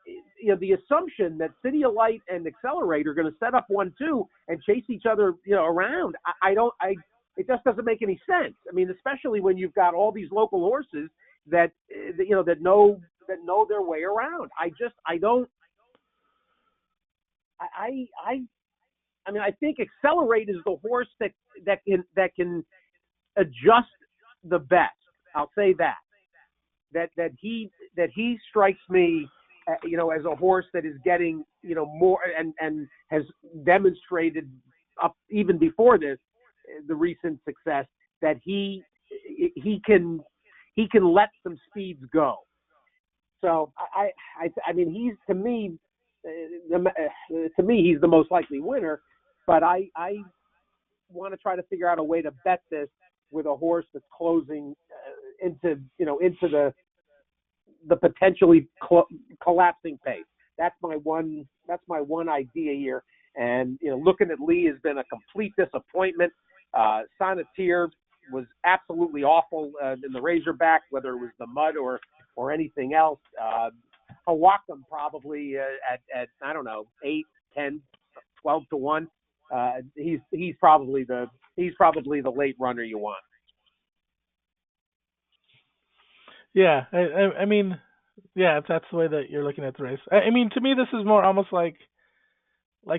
the assumption that City of Light and Accelerate are going to set up 1-2 and chase each other around, it just doesn't make any sense. I mean, especially when you've got all these local horses that know their way around. I think Accelerate is the horse that can adjust the best. I'll say that he strikes me, as a horse that is getting more and has demonstrated up even before this the recent success that he can let some speeds go. So I mean he's to me he's the most likely winner, but I want to try to figure out a way to bet this with a horse that's closing into the potentially collapsing pace. That's my one idea here. And looking at Lee has been a complete disappointment. Sonneteer was absolutely awful in the Razorback, whether it was the mud or anything else. Hawakam probably at I don't know 8, 10, 12 to 1. He's probably the late runner you want. Yeah, I mean, yeah, if that's the way that you're looking at the race. I mean, to me, this is more almost like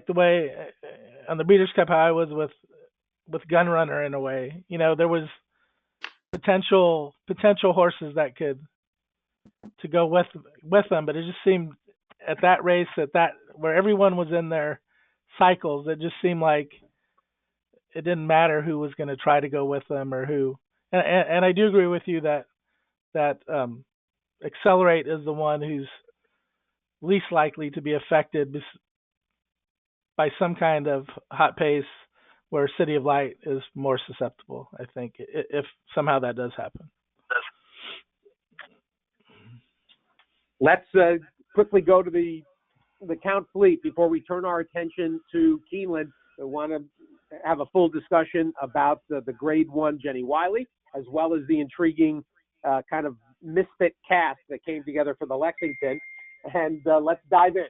the way on the Breeders' Cup how I was with Gunrunner in a way. There was potential horses that could to go with them, but it just seemed at that race where everyone was in their cycles, it just seemed like it didn't matter who was going to try to go with them or who. And I do agree with you that Accelerate is the one who's least likely to be affected by some kind of hot pace, where City of Light is more susceptible, I think, if somehow that does happen. Let's quickly go to the Count Fleet before we turn our attention to Keeneland. We want to have a full discussion about the Grade 1 Jenny Wiley, as well as the intriguing kind of misfit cast that came together for the Lexington. And let's dive in.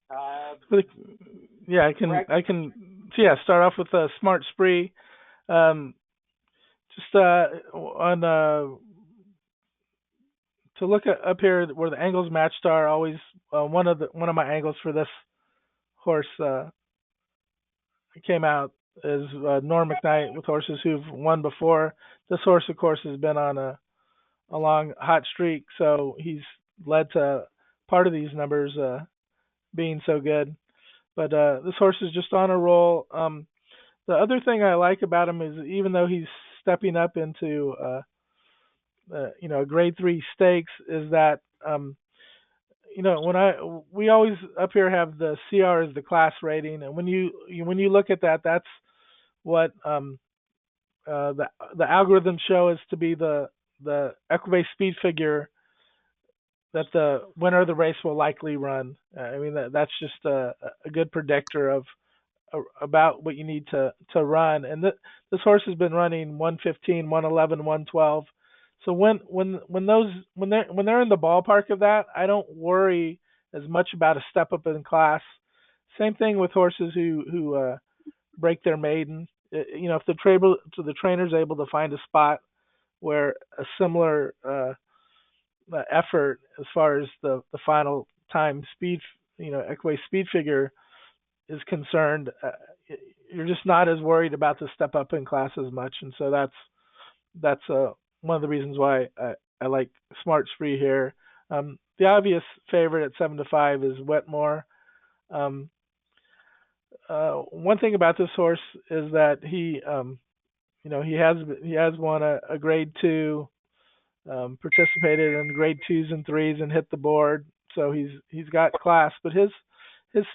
I can start off with a Smart Spree. Just on to look up here where the angles matched are always one of my angles for this horse came out is Norm McKnight with horses who've won before. This horse, of course, has been on a long hot streak, so he's led to part of these numbers being so good. But this horse is just on a roll. The other thing I like about him is even though he's stepping up into a Grade 3 stakes, is that we always up here have the CR as the class rating, and when you look at that, that's what the algorithm show is to be the Equibase speed figure that the winner of the race will likely run. I mean that's just a good predictor of about what you need to run. And this horse has been running 115, 111, 112. So when they're in the ballpark of that, I don't worry as much about a step up in class. Same thing with horses who break their maiden. If the trainer's able to find a spot where a similar effort as far as the final time speed, Equibase speed figure is concerned, you're just not as worried about the step up in class as much, and so that's one of the reasons why I like Smart Spree here. The obvious favorite at 7-5 is Wetmore. One thing about this horse is that he has won a Grade 2, participated in Grade 2s and 3s and hit the board, so he's got class, but his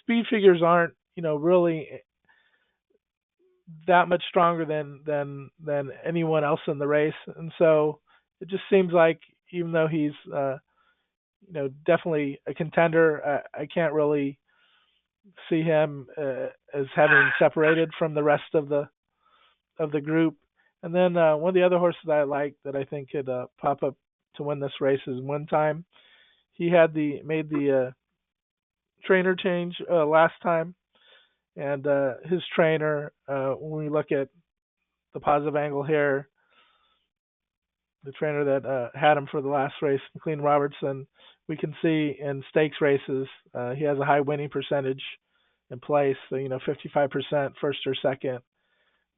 speed figures aren't really that much stronger than anyone else in the race, and so it just seems like even though he's definitely a contender, I can't really see him as having separated from the rest of the group. And then one of the other horses I like that I think could pop up to win this race is One Time. He made the trainer change last time, and his trainer, when we look at the positive angle here, the trainer that had him for the last race, McLean Robertson, we can see in stakes races he has a high winning percentage in place, so 55% first or second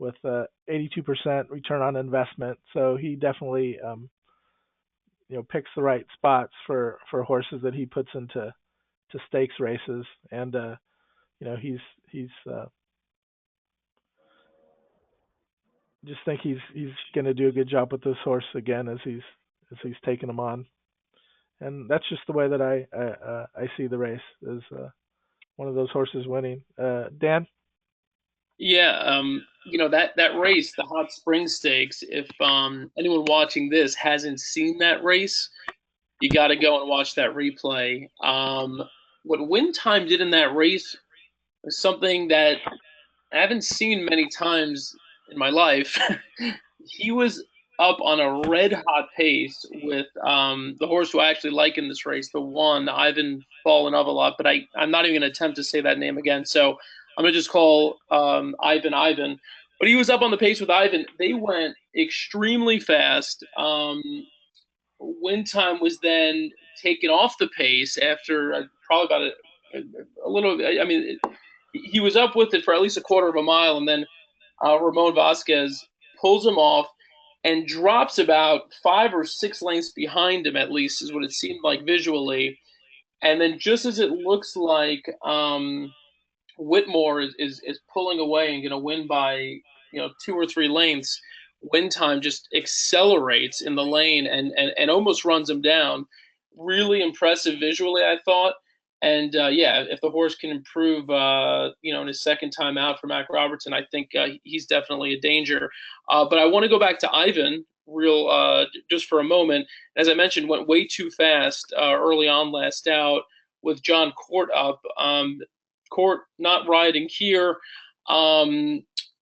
with 82% return on investment. So he definitely picks the right spots for horses that he puts into stakes races, and he's just think he's going to do a good job with this horse again as he's taking him on, and that's just the way that I see the race as one of those horses winning. Dan? Yeah, that race, the Hot Springs Stakes. If anyone watching this hasn't seen that race, you got to go and watch that replay. What Wind Time did in that race was something that I haven't seen many times in my life. He was up on a red hot pace with the horse who I actually like in this race, the one Ivan Fallen of a lot, but I'm not even going to attempt to say that name again. So I'm going to just call Ivan. But he was up on the pace with Ivan. They went extremely fast. Wind Time was then taken off the pace after probably about a little. I mean, he was up with it for at least a quarter of a mile, and then Ramon Vasquez pulls him off and drops about 5 or 6 lengths behind him, at least, is what it seemed like visually. And then just as it looks like Whitmore is pulling away and going to win by 2 or 3 lengths, Wind Time just accelerates in the lane and almost runs him down. Really impressive visually, I thought. And yeah, if the horse can improve, in his second time out for Mac Robertson, I think he's definitely a danger. But I want to go back to Ivan just for a moment. As I mentioned, went way too fast early on last out with John Court up. Court not riding here.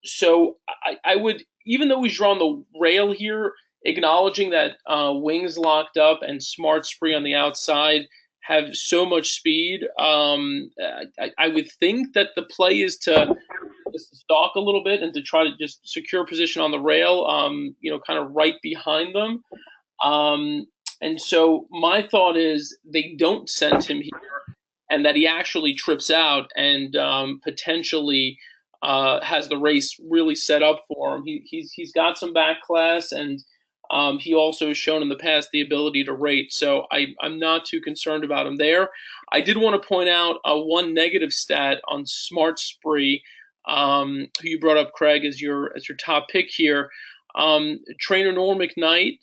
So I would, even though he's drawn the rail here, acknowledging that Wings locked up and Smart Spree on the outside have so much speed. I would think that the play is to stalk a little bit and to try to just secure position on the rail, kind of right behind them. And so my thought is they don't send him here and that he actually trips out and potentially has the race really set up for him. He's got some back class, and he also has shown in the past the ability to rate. So I'm not too concerned about him there. I did want to point out one negative stat on Smart Spree, who you brought up, Craig, as your top pick here. Trainer Norm McKnight,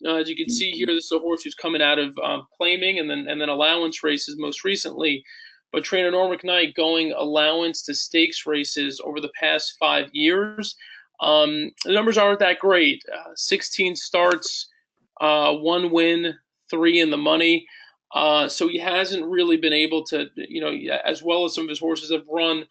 as you can see here, this is a horse who's coming out of claiming and then allowance races most recently. But trainer Norm McKnight going allowance to stakes races over the past 5 years. The numbers aren't that great. 16 starts, 1 win, 3 in the money. So he hasn't really been able to, as well as some of his horses have run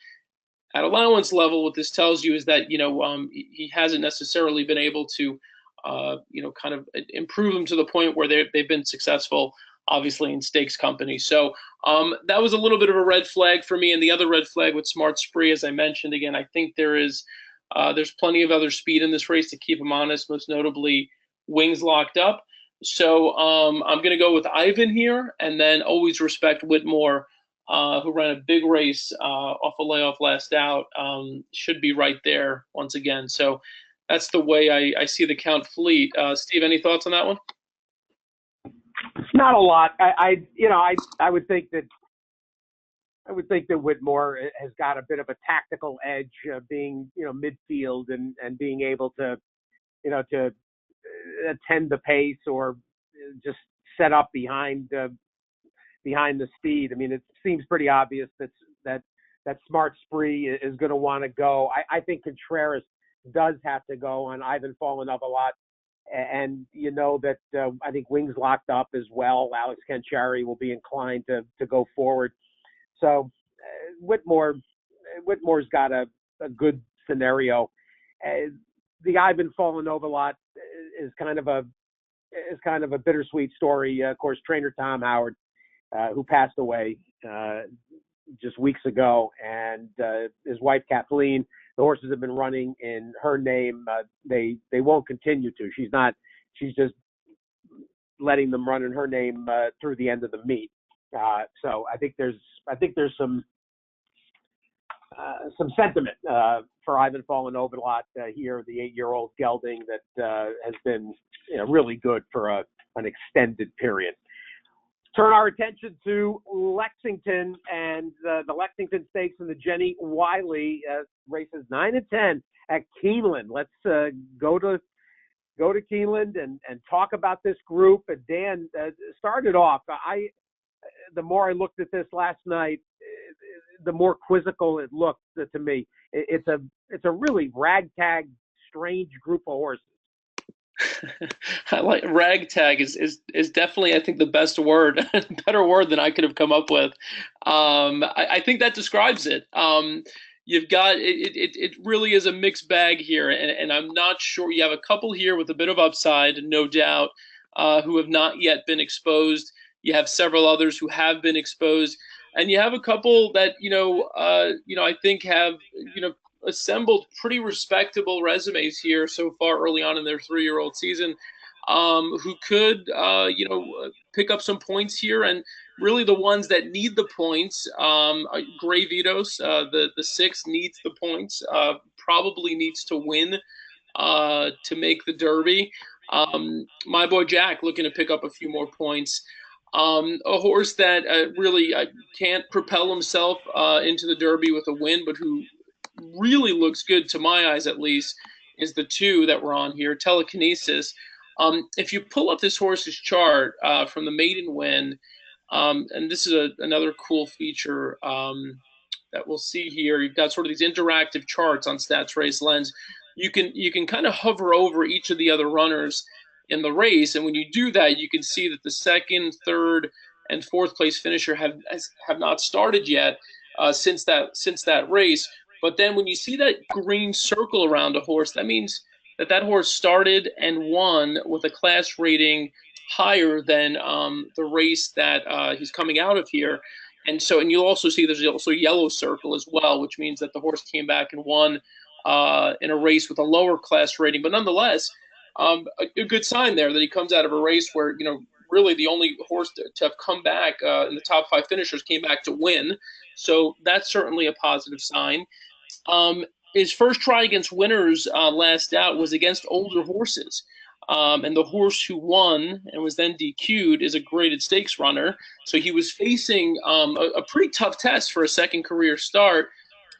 at allowance level. What this tells you is that, he hasn't necessarily been able to kind of improve them to the point where they've been successful, obviously, in stakes companies. So that was a little bit of a red flag for me. And the other red flag with Smart Spree, as I mentioned, again, I think there's plenty of other speed in this race to keep him honest, most notably Wings locked up. So I'm going to go with Ivan here, and then always respect Whitmore, who ran a big race off a layoff last out. Should be right there once again. So that's the way I see the Count Fleet. Steve, any thoughts on that one? Not a lot. I would think that Whitmore has got a bit of a tactical edge, being midfield and being able to attend the pace or just set up behind the speed. I mean, it seems pretty obvious that Smart Spree is going to want to go. I think Contreras does have to go on Ivan Fallen of a lot. And that I think Wings locked up as well. Alex Kenchari will be inclined to go forward. So Whitmore's got a good scenario. The Ivan Fallen over lot is kind of a bittersweet story. Of course, trainer Tom Howard, who passed away just weeks ago, and his wife Kathleen. The horses have been running in her name. They won't continue to. She's just letting them run in her name through the end of the meet. So I think there's some sentiment for Ivan Fallen over a lot here. The 8-year-old gelding that has been really good for an extended period. Turn our attention to Lexington and the Lexington Stakes and the Jenny Wiley races 9 and 10 at Keeneland. Let's go to Keeneland and talk about this group. And Dan started off. The more I looked at this last night, the more quizzical it looked to me. It's a really ragtag, strange group of horses. I like ragtag is definitely, I think, the best word, better word than I could have come up with. I think that describes it. You've got it really is a mixed bag here, and I'm not sure. You have a couple here with a bit of upside, no doubt, who have not yet been exposed. You have several others who have been exposed, and you have a couple that I think have assembled pretty respectable resumes here so far early on in their 3-year-old season, who could pick up some points here. And really the ones that need the points, Gray Vitos, the 6 needs the points, probably needs to win to make the Derby. My boy Jack looking to pick up a few more points. A horse that really can't propel himself into the Derby with a win, but who really looks good to my eyes, at least, is the 2 that we're on here, Telekinesis. If you pull up this horse's chart from the maiden win, and this is another cool feature that we'll see here. You've got sort of these interactive charts on Stats Race Lens. You can kind of hover over each of the other runners in the race, and when you do that, you can see that the 2nd, 3rd, and 4th place finisher have not started yet since that race. But then when you see that green circle around a horse, that means that horse started and won with a class rating higher than the race that he's coming out of here. And you'll also see there's also a yellow circle as well, which means that the horse came back and won in a race with a lower class rating. But nonetheless, a good sign there that he comes out of a race where, really the only horse to have come back in the top 5 finishers came back to win. So that's certainly a positive sign. His first try against winners last out was against older horses. And the horse who won and was then DQ'd is a graded stakes runner. So he was facing a pretty tough test for a second career start.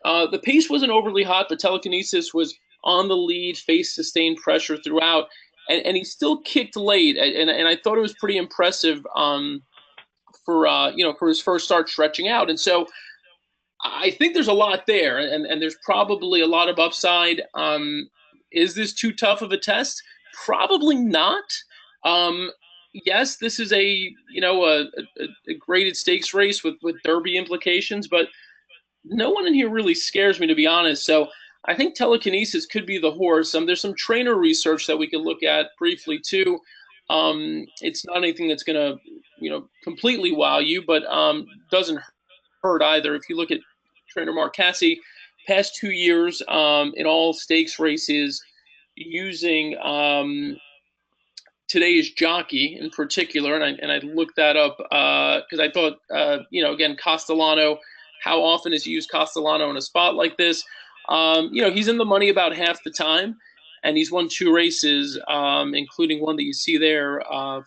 The pace wasn't overly hot, but Telekinesis was on the lead, faced sustained pressure throughout, and he still kicked late. And I thought it was pretty impressive for his first start stretching out. And so I think there's a lot there, and there's probably a lot of upside. Is this too tough of a test? Probably not. Yes, this is a graded stakes race with Derby implications, but no one in here really scares me, to be honest. So I think Telekinesis could be the horse. There's some trainer research that we could look at briefly too. It's not anything that's going to completely wow you, but doesn't hurt either. If you look at trainer Mark Cassie, past 2 years in all stakes races, using today's jockey in particular, and I looked that up because I thought, again, Castellano, how often is he used Castellano in a spot like this? He's in the money about half the time, and he's won 2 races, including one that you see there,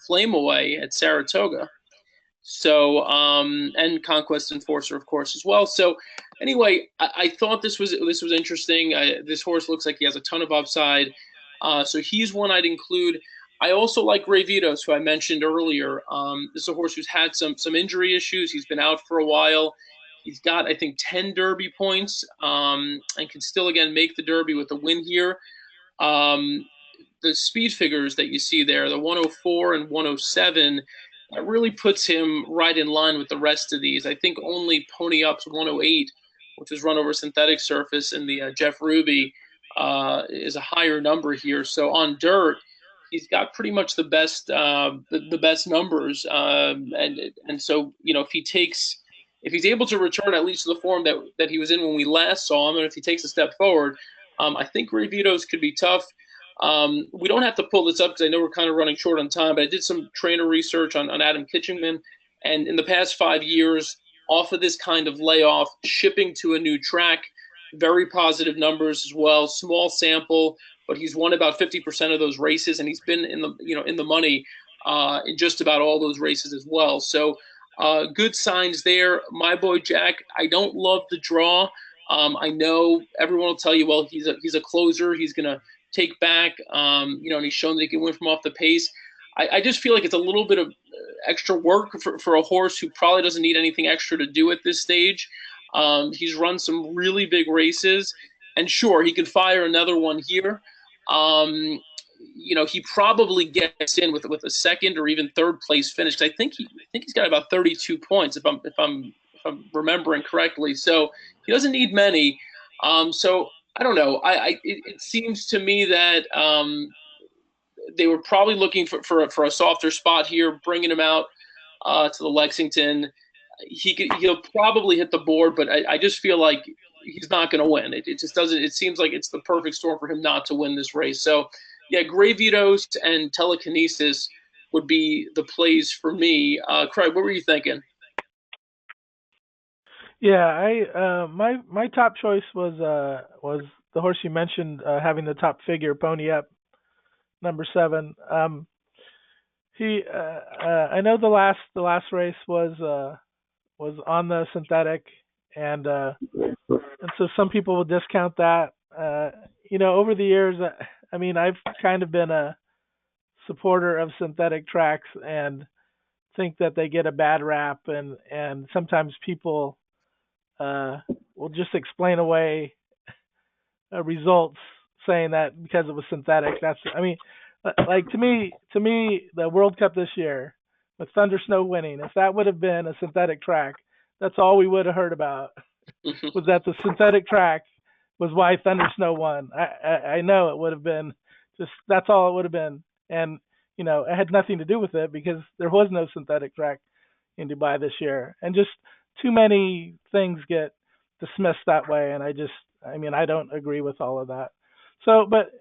Flame Away at Saratoga. So, and Conquest Enforcer, of course, as well. So, anyway, I thought this was interesting. This horse looks like he has a ton of upside. So he's one I'd include. I also like Gray Vitos, who I mentioned earlier. This is a horse who's had some injury issues. He's been out for a while. He's got, I think, 10 Derby points, and can still, again, make the Derby with a win here. The speed figures that you see there, the 104 and 107, that really puts him right in line with the rest of these. I think only Pony Up's 108, which was run over synthetic surface in the Jeff Ruby, is a higher number here. So on dirt, he's got pretty much the best numbers. And so if he's able to return at least to the form that he was in when we last saw him, and if he takes a step forward, I think Gray Vitos could be tough. We don't have to pull this up because I know we're kind of running short on time, but I did some trainer research on Adam Kitchingman, and in the past 5 years, off of this kind of layoff, shipping to a new track, very positive numbers as well. Small sample, but he's won about 50% of those races, and he's been in the money in just about all those races as well. So good signs there. My boy Jack, I don't love the draw. I know everyone will tell you, well, he's a closer. He's gonna take back, and he's shown that he can win from off the pace. I just feel like it's a little bit of extra work for a horse who probably doesn't need anything extra to do at this stage. He's run some really big races, and sure, he could fire another one here. Um, he probably gets in with a second or even third place finish. I think he's got about 32 points if I'm remembering correctly. So he doesn't need many. So I don't know. It seems to me that they were probably looking for a softer spot here, bringing him out to the Lexington. He'll probably hit the board, but I just feel like he's not going to win. It just doesn't. It seems like it's the perfect storm for him not to win this race. So yeah, Gravitos and Telekinesis would be the plays for me. Craig, what were you thinking? Yeah, my top choice was the horse you mentioned having the top figure, Pony Up, number 7. I know the last race was on the synthetic, and so some people will discount that. Over the years, I mean, I've kind of been a supporter of synthetic tracks and think that they get a bad rap, and sometimes people uh, will just explain away results saying that because it was synthetic. I mean, like to me, the World Cup this year with Thunder Snow winning, if that would have been a synthetic track, that's all we would have heard about was that the synthetic track was why Thunder Snow won. I know it would have been just that's all it would have been, and it had nothing to do with it because there was no synthetic track in Dubai this year, and just too many things get dismissed that way, and I mean, I don't agree with all of that. So, but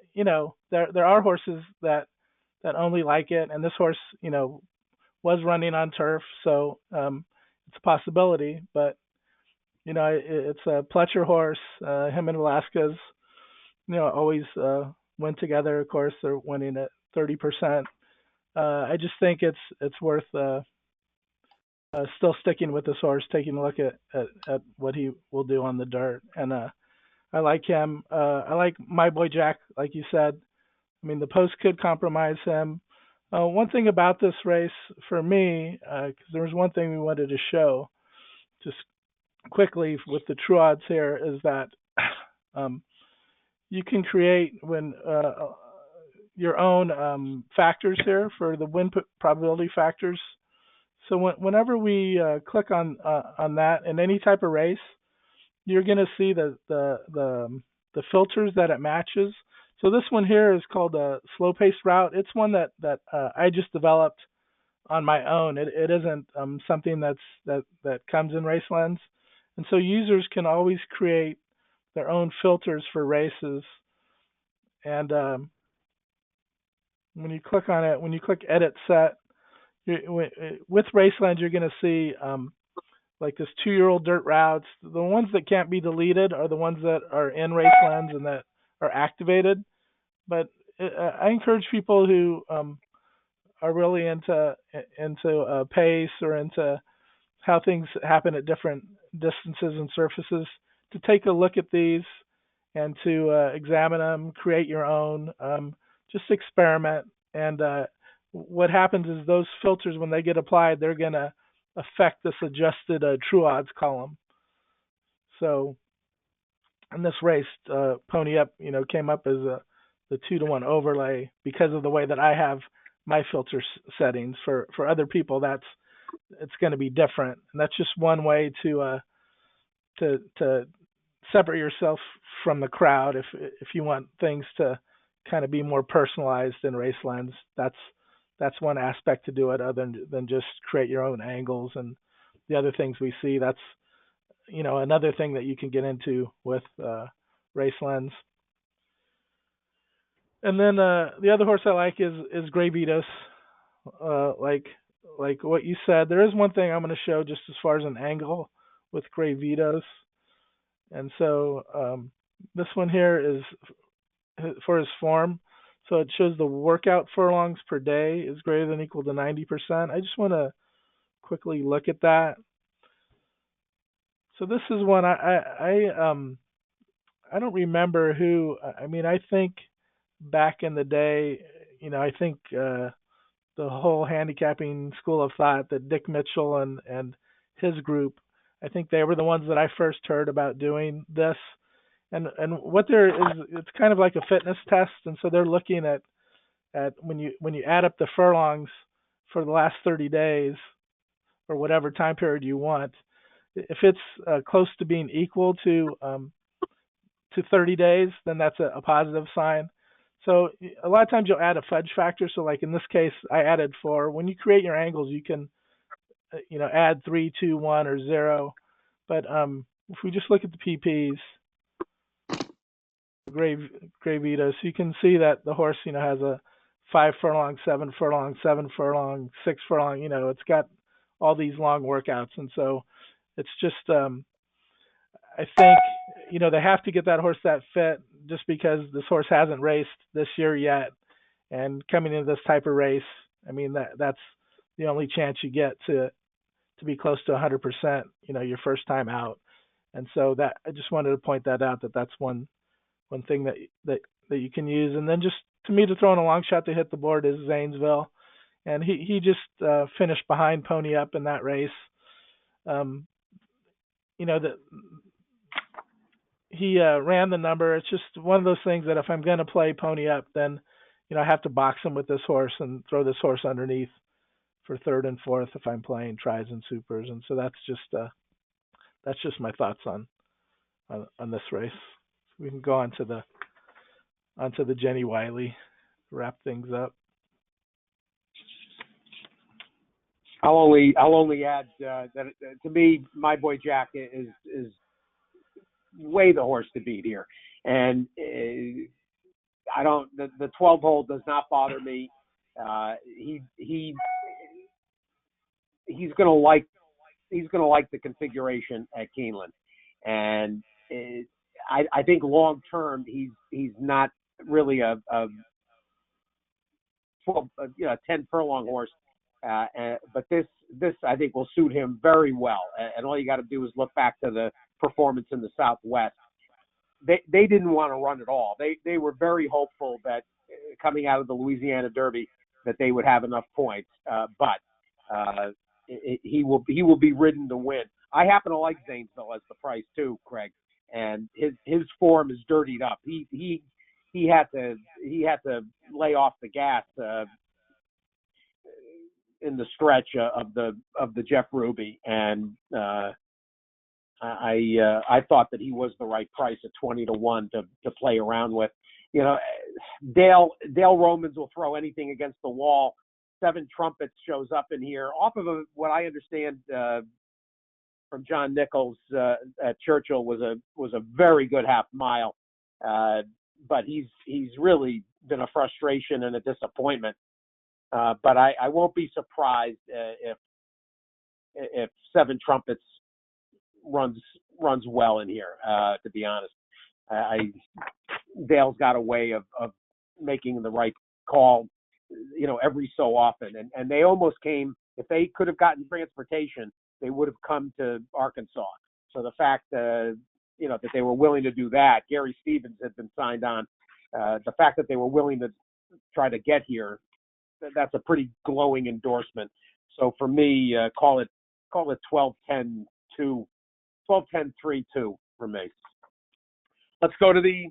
there are horses that only like it, and this horse, was running on turf, so it's a possibility. But it's a Pletcher horse. Him and Velasquez, always win together. Of course, they're winning at 30%. I just think it's worth still sticking with this horse, taking a look at what he will do on the dirt. And I like him. I like My Boy Jack, like you said. I mean, the post could compromise him. One thing about this race for me, because there was one thing we wanted to show just quickly with the true odds here, is that um, you can create your own factors here for the win probability factors. So whenever we click on that in any type of race, you're going to see the filters that it matches. So this one here is called a slow paced route. It's one that I just developed on my own. It isn't something that comes in RaceLens, and so users can always create their own filters for races. And when you click on it, when you click Edit Set, with RaceLens, you're going to see like this 2-year-old dirt routes. The ones that can't be deleted are the ones that are in RaceLens and that are activated. But I encourage people who are really into pace or into how things happen at different distances and surfaces to take a look at these and to examine them, create your own, just experiment. And what happens is those filters, when they get applied, they're going to affect this adjusted true odds column. So in this race, Pony Up, came up as the 2-to-1 overlay because of the way that I have my filter settings. For other people, it's going to be different, and that's just one way to separate yourself from the crowd. If you want things to kind of be more personalized in RaceLens, that's one aspect to do it, other than just create your own angles and the other things we see. That's another thing that you can get into with RaceLens. And then the other horse I like is Gravitas. Like what you said, there is one thing I'm going to show just as far as an angle with Gravitas. And so this one here is for his form. So it shows the workout furlongs per day is greater than or equal to 90%. I just want to quickly look at that. So this is one I don't remember who. I mean, I think back in the day, I think the whole handicapping school of thought that Dick Mitchell and his group I think they were the ones that I first heard about doing this. And what there is, it's kind of like a fitness test, and so they're looking at when you add up the furlongs for the last 30 days or whatever time period you want. If it's close to being equal to 30 days, then that's a positive sign. So a lot of times you'll add a fudge factor. So like in this case, I added 4. When you create your angles, you can add 3, 2, 1, or 0. But if we just look at the PPs, Gray Vito, so you can see that the horse has a 5 furlong, 7 furlong, 7 furlong, 6 furlong. It's got all these long workouts, and so it's just I think they have to get that horse that fit just because this horse hasn't raced this year yet, and coming into this type of race, I mean that's the only chance you get to be close to 100%. Your first time out, and so that I just wanted to point that out, that's one thing that you can use. And then just to me, to throw in a long shot to hit the board is Zanesville, and he just finished behind Pony Up in that race. That he ran the number. It's just one of those things that if I'm going to play Pony Up, then I have to box him with this horse and throw this horse underneath for third and fourth if I'm playing tries and supers. And so that's just my thoughts on this race. We can go on to the Jenny Wiley, wrap things up. I'll only add that to me, My Boy Jack is way the horse to beat here, and I don't. The 12 hole does not bother me. He's gonna like the configuration at Keeneland, and I think long term he's not really a 10 furlong horse. But this I think will suit him very well. And all you got to do is look back to the performance in the Southwest. They didn't want to run at all. They were very hopeful that coming out of the Louisiana Derby that they would have enough points. But he will be ridden to win. I happen to like Zanesville as the price too, Craig. And his form is dirtied up. He had to lay off the gas in the stretch of the Jeff Ruby, and I thought that he was the right price at 20-1 to play around with. Dale Romans will throw anything against the wall. Seven Trumpets shows up in here off of what I understand from John Nichols at Churchill was a very good half mile, but he's really been a frustration and a disappointment. But I won't be surprised if Seven Trumpets runs well in here. To be honest, Dale's got a way of making the right call, every so often. And they almost came. If they could have gotten transportation, they would have come to Arkansas. So the fact that they were willing to do that, Gary Stevens had been signed on. The fact that they were willing to try to get here, that's a pretty glowing endorsement. So for me, call it 12-10-2, 12-10-3-2 for me. Let's go to the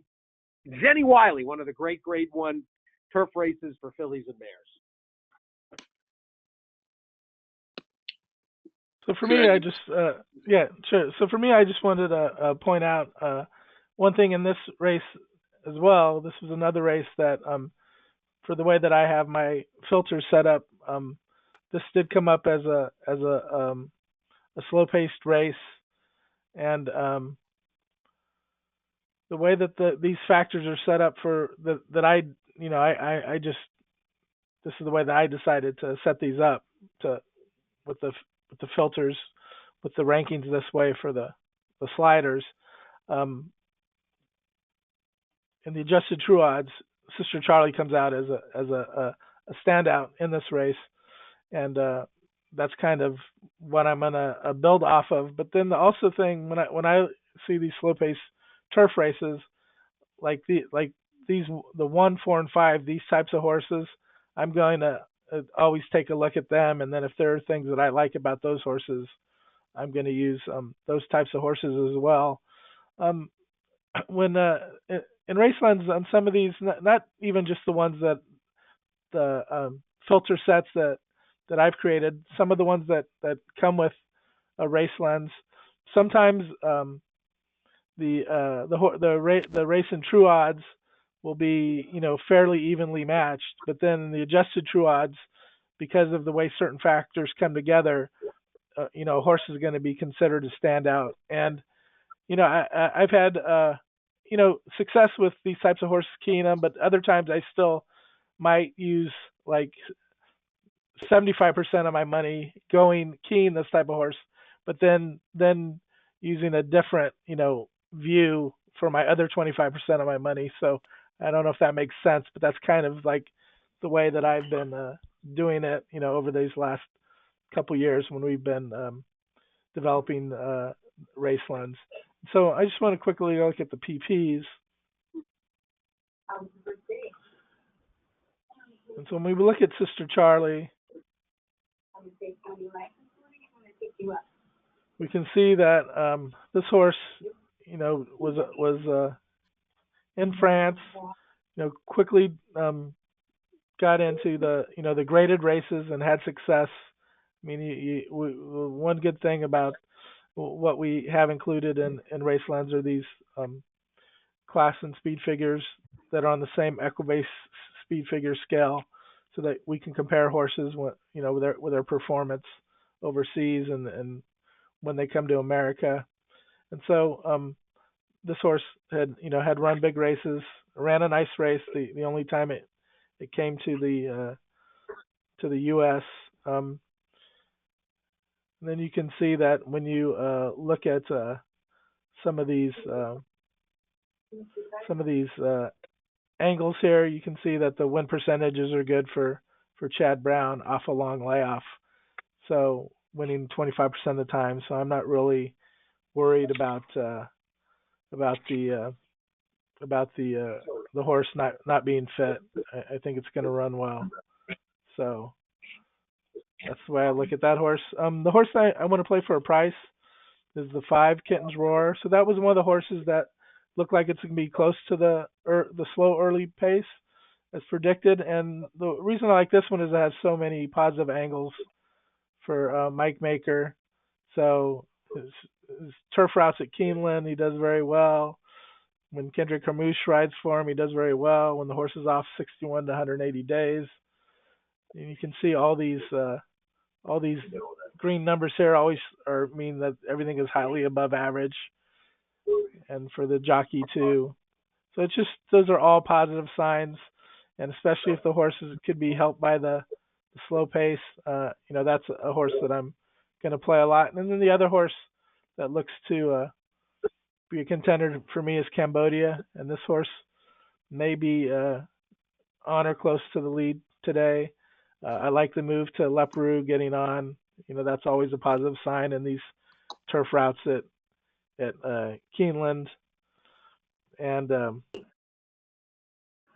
Jenny Wiley, one of the great Grade 1 turf races for fillies and mares. So for me, I just sure. So for me, I just wanted to point out one thing in this race as well. This was another race that for the way that I have my filters set up, this did come up as a slow-paced race, and the way that these factors are set up for that I just this is the way that I decided to set these up with the filters, with the rankings this way for the sliders. In the adjusted true odds, Sister Charlie comes out as a standout in this race, and that's kind of what I'm gonna build off of. But then the also thing when I see these slow pace turf races like these, the 1, 4, and 5, these types of horses, I'm going to always take a look at them, and then if there are things that I like about those horses, I'm going to use those types of horses as well. Um, when in Racelands on some of these, not even just the ones that the filter sets that I've created, some of the ones that come with a race lens, sometimes the race and true odds will be fairly evenly matched, but then the adjusted true odds, because of the way certain factors come together, a horse is going to be considered a standout. And I've had success with these types of horses keying them, but other times I still might use like 75% of my money going keying this type of horse, but then using a different view for my other 25% of my money. So I don't know if that makes sense, but that's kind of like the way that I've been doing it, over these last couple years when we've been developing race lens. So I just want to quickly look at the PPs. And so when we look at Sister Charlie, we can see that this horse, was in France. Quickly got into the graded races and had success. I mean, one good thing about what we have included in race lens are these class and speed figures that are on the same Equibase speed figure scale, so that we can compare horses with their performance overseas and when they come to America. And so this horse had run big races, ran a nice race. The only time it came to the U.S. And then you can see that when you look at some of these angles here, you can see that the win percentages are good for Chad Brown off a long layoff. So winning 25% of the time. So I'm not really worried about the horse not being fit. I think it's going to run well. So that's the way I look at that horse. The horse I want to play for a price is the 5 Kittens Roar. So that was one of the horses that looked like it's going to be close to the slow early pace as predicted. And the reason I like this one is it has so many positive angles for Mike Maker. So his turf routes at Keeneland, he does very well. When Kendrick Carmouche rides for him, he does very well. When the horse is off 61 to 180 days, and you can see all these green numbers here always mean that everything is highly above average, and for the jockey too. So it's just those are all positive signs, and especially if the horses could be helped by the slow pace, that's a horse that I'm going to play a lot. And then the other horse that looks to be a contender for me is Cambodia, and this horse may be on or close to the lead today. I like the move to Leparoux getting on. That's always a positive sign in these turf routes at Keeneland. And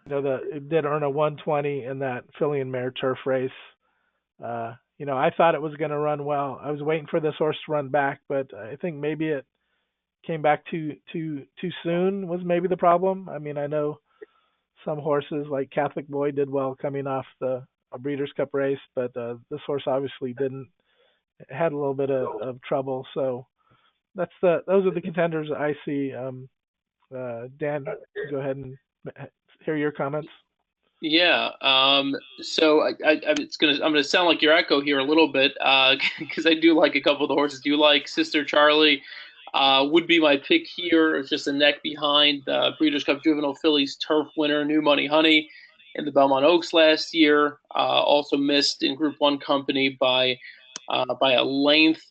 it did earn a 120 in that filly and mare turf race. I thought it was going to run well. I was waiting for this horse to run back, but I think maybe it came back too soon was maybe the problem. I mean, I know some horses like Catholic Boy did well coming off a Breeders' Cup race, but this horse obviously didn't. It had a little bit of trouble. So those are the contenders I see. Dan, go ahead and hear your comments. Yeah. So I'm gonna sound like your echo here a little bit because I do like a couple of the horses. Do you like Sister Charlie? Would be my pick here. It's just a neck behind Breeders' Cup Juvenile Fillies turf winner New Money Honey in the Belmont Oaks last year. Also missed in Group 1 company by a length.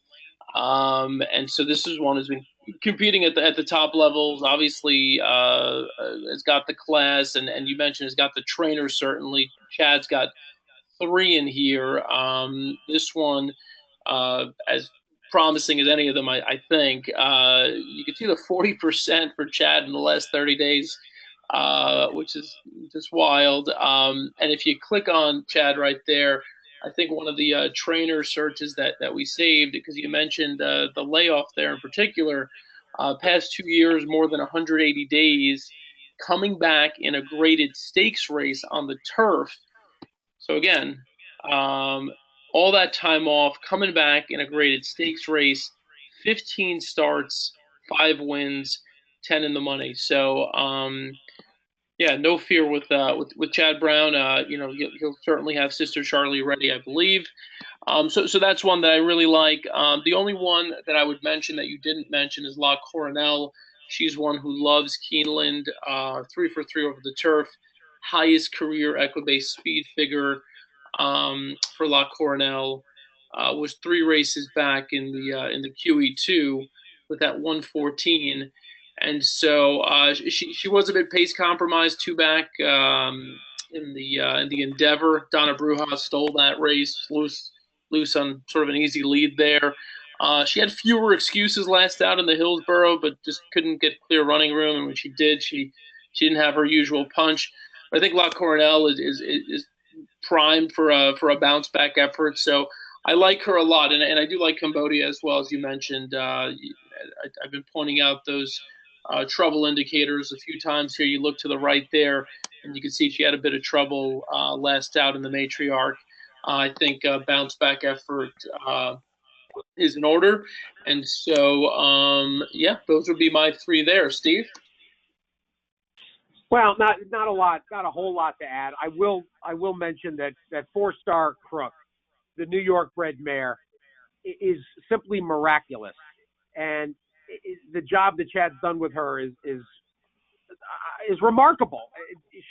And so this is one who's been competing at the top levels. Obviously, has got the class, and you mentioned has got the trainer. Certainly, Chad's got 3 in here. This one, as promising as any of them, I think. You can see the 40% for Chad in the last 30 days, which is just wild. And if you click on Chad right there, I think one of the trainer searches that we saved, because you mentioned the layoff there in particular, past 2 years, more than 180 days, coming back in a graded stakes race on the turf. So again, all that time off, coming back in a graded stakes race, 15 starts, 5 wins, 10 in the money. So yeah, no fear with Chad Brown. He'll certainly have Sister Charlie ready, I believe. So that's one that I really like. The only one that I would mention that you didn't mention is La Coronel. She's one who loves Keeneland. 3 for 3 over the turf, highest career Equibase speed figure for La Coronel. Was 3 races back in the QE2 with that 114. And so she was a bit pace compromised 2 back in the Endeavor. Donna Bruja stole that race, loose on sort of an easy lead there. She had fewer excuses last out in the Hillsborough, but just couldn't get clear running room. And when she did, she didn't have her usual punch. But I think La Coronel is primed for a bounce back effort. So I like her a lot, and I do like Cambodia as well, as you mentioned. I've been pointing out those trouble indicators a few times here. You look to the right there, and you can see she had a bit of trouble last out in the matriarch. I think bounce back effort is in order, and so yeah, those would be my 3 there. Steve. Well, not a whole lot to add. I will mention that 4-star Crook, the New York bred mare, is simply miraculous, and the job that Chad's done with her is remarkable.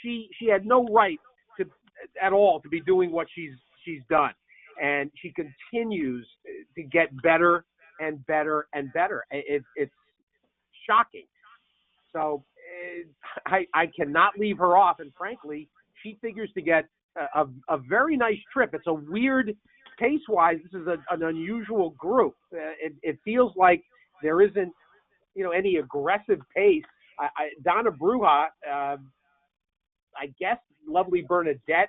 She had no right at all to be doing what she's done, and she continues to get better and better and better. It's shocking. So I cannot leave her off, and frankly, she figures to get a very nice trip. It's a weird pace-wise. This is an unusual group. It feels like there isn't any aggressive pace. Donna Bruja, I guess Lovely Bernadette,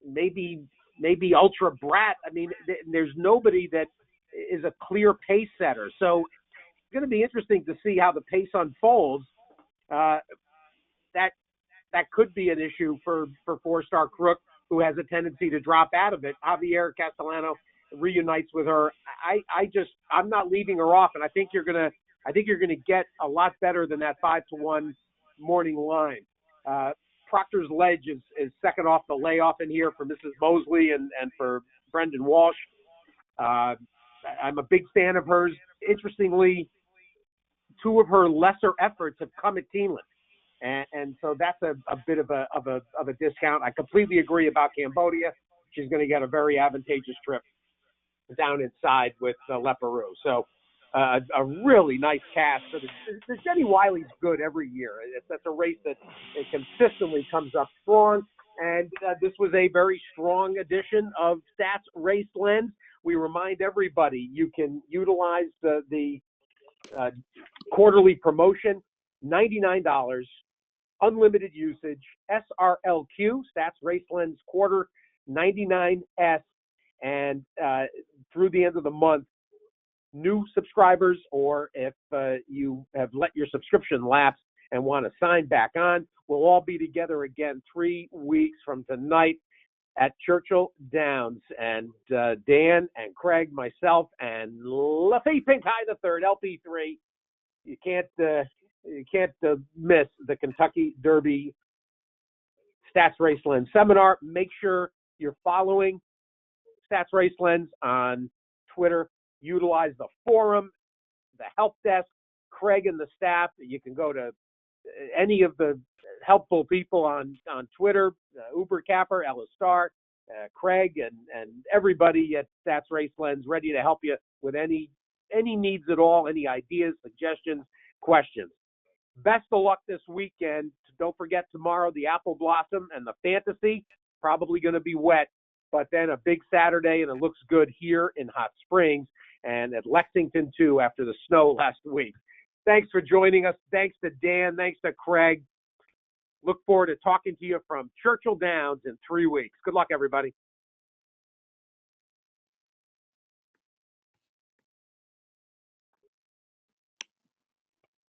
maybe Ultra Brat. I mean, there's nobody that is a clear pace setter. So it's going to be interesting to see how the pace unfolds. That could be an issue for 4-star Crook, who has a tendency to drop out of it. Javier Castellano reunites with her. I'm not leaving her off, and I think you're gonna get a lot better than that 5-1 morning line. Proctor's Ledge is second off the layoff in here for Mrs. Mosley and for Brendan Walsh. I'm a big fan of hers. Interestingly, 2 of her lesser efforts have come at Keeneland. And so that's a bit of a discount. I completely agree about Cambodia. She's going to get a very advantageous trip down inside with Leparoux. So a really nice cast. So the Jenny Wiley's good every year. That's a race that it consistently comes up strong. And this was a very strong edition of Stats Race Lens. We remind everybody you can utilize the quarterly promotion, $99. Unlimited usage, SRLQ, Stats Race Lens Quarter, 99S, and through the end of the month, new subscribers, or if you have let your subscription lapse and want to sign back on, we'll all be together again 3 weeks from tonight at Churchill Downs. And Dan and Craig, myself, and Laffy Pink High III, LP3, you can't miss the Kentucky Derby Stats Race Lens seminar. Make sure you're following Stats Race Lens on Twitter. Utilize the forum, the help desk, Craig and the staff. You can go to any of the helpful people on Twitter, Uber Capper, Ella Starr, Craig, and everybody at Stats Race Lens, ready to help you with any needs at all, any ideas, suggestions, questions. Best of luck this weekend. Don't forget tomorrow, the Apple Blossom and the Fantasy. Probably going to be wet, but then a big Saturday, and it looks good here in Hot Springs and at Lexington, too, after the snow last week. Thanks for joining us. Thanks to Dan. Thanks to Craig. Look forward to talking to you from Churchill Downs in 3 weeks. Good luck, everybody.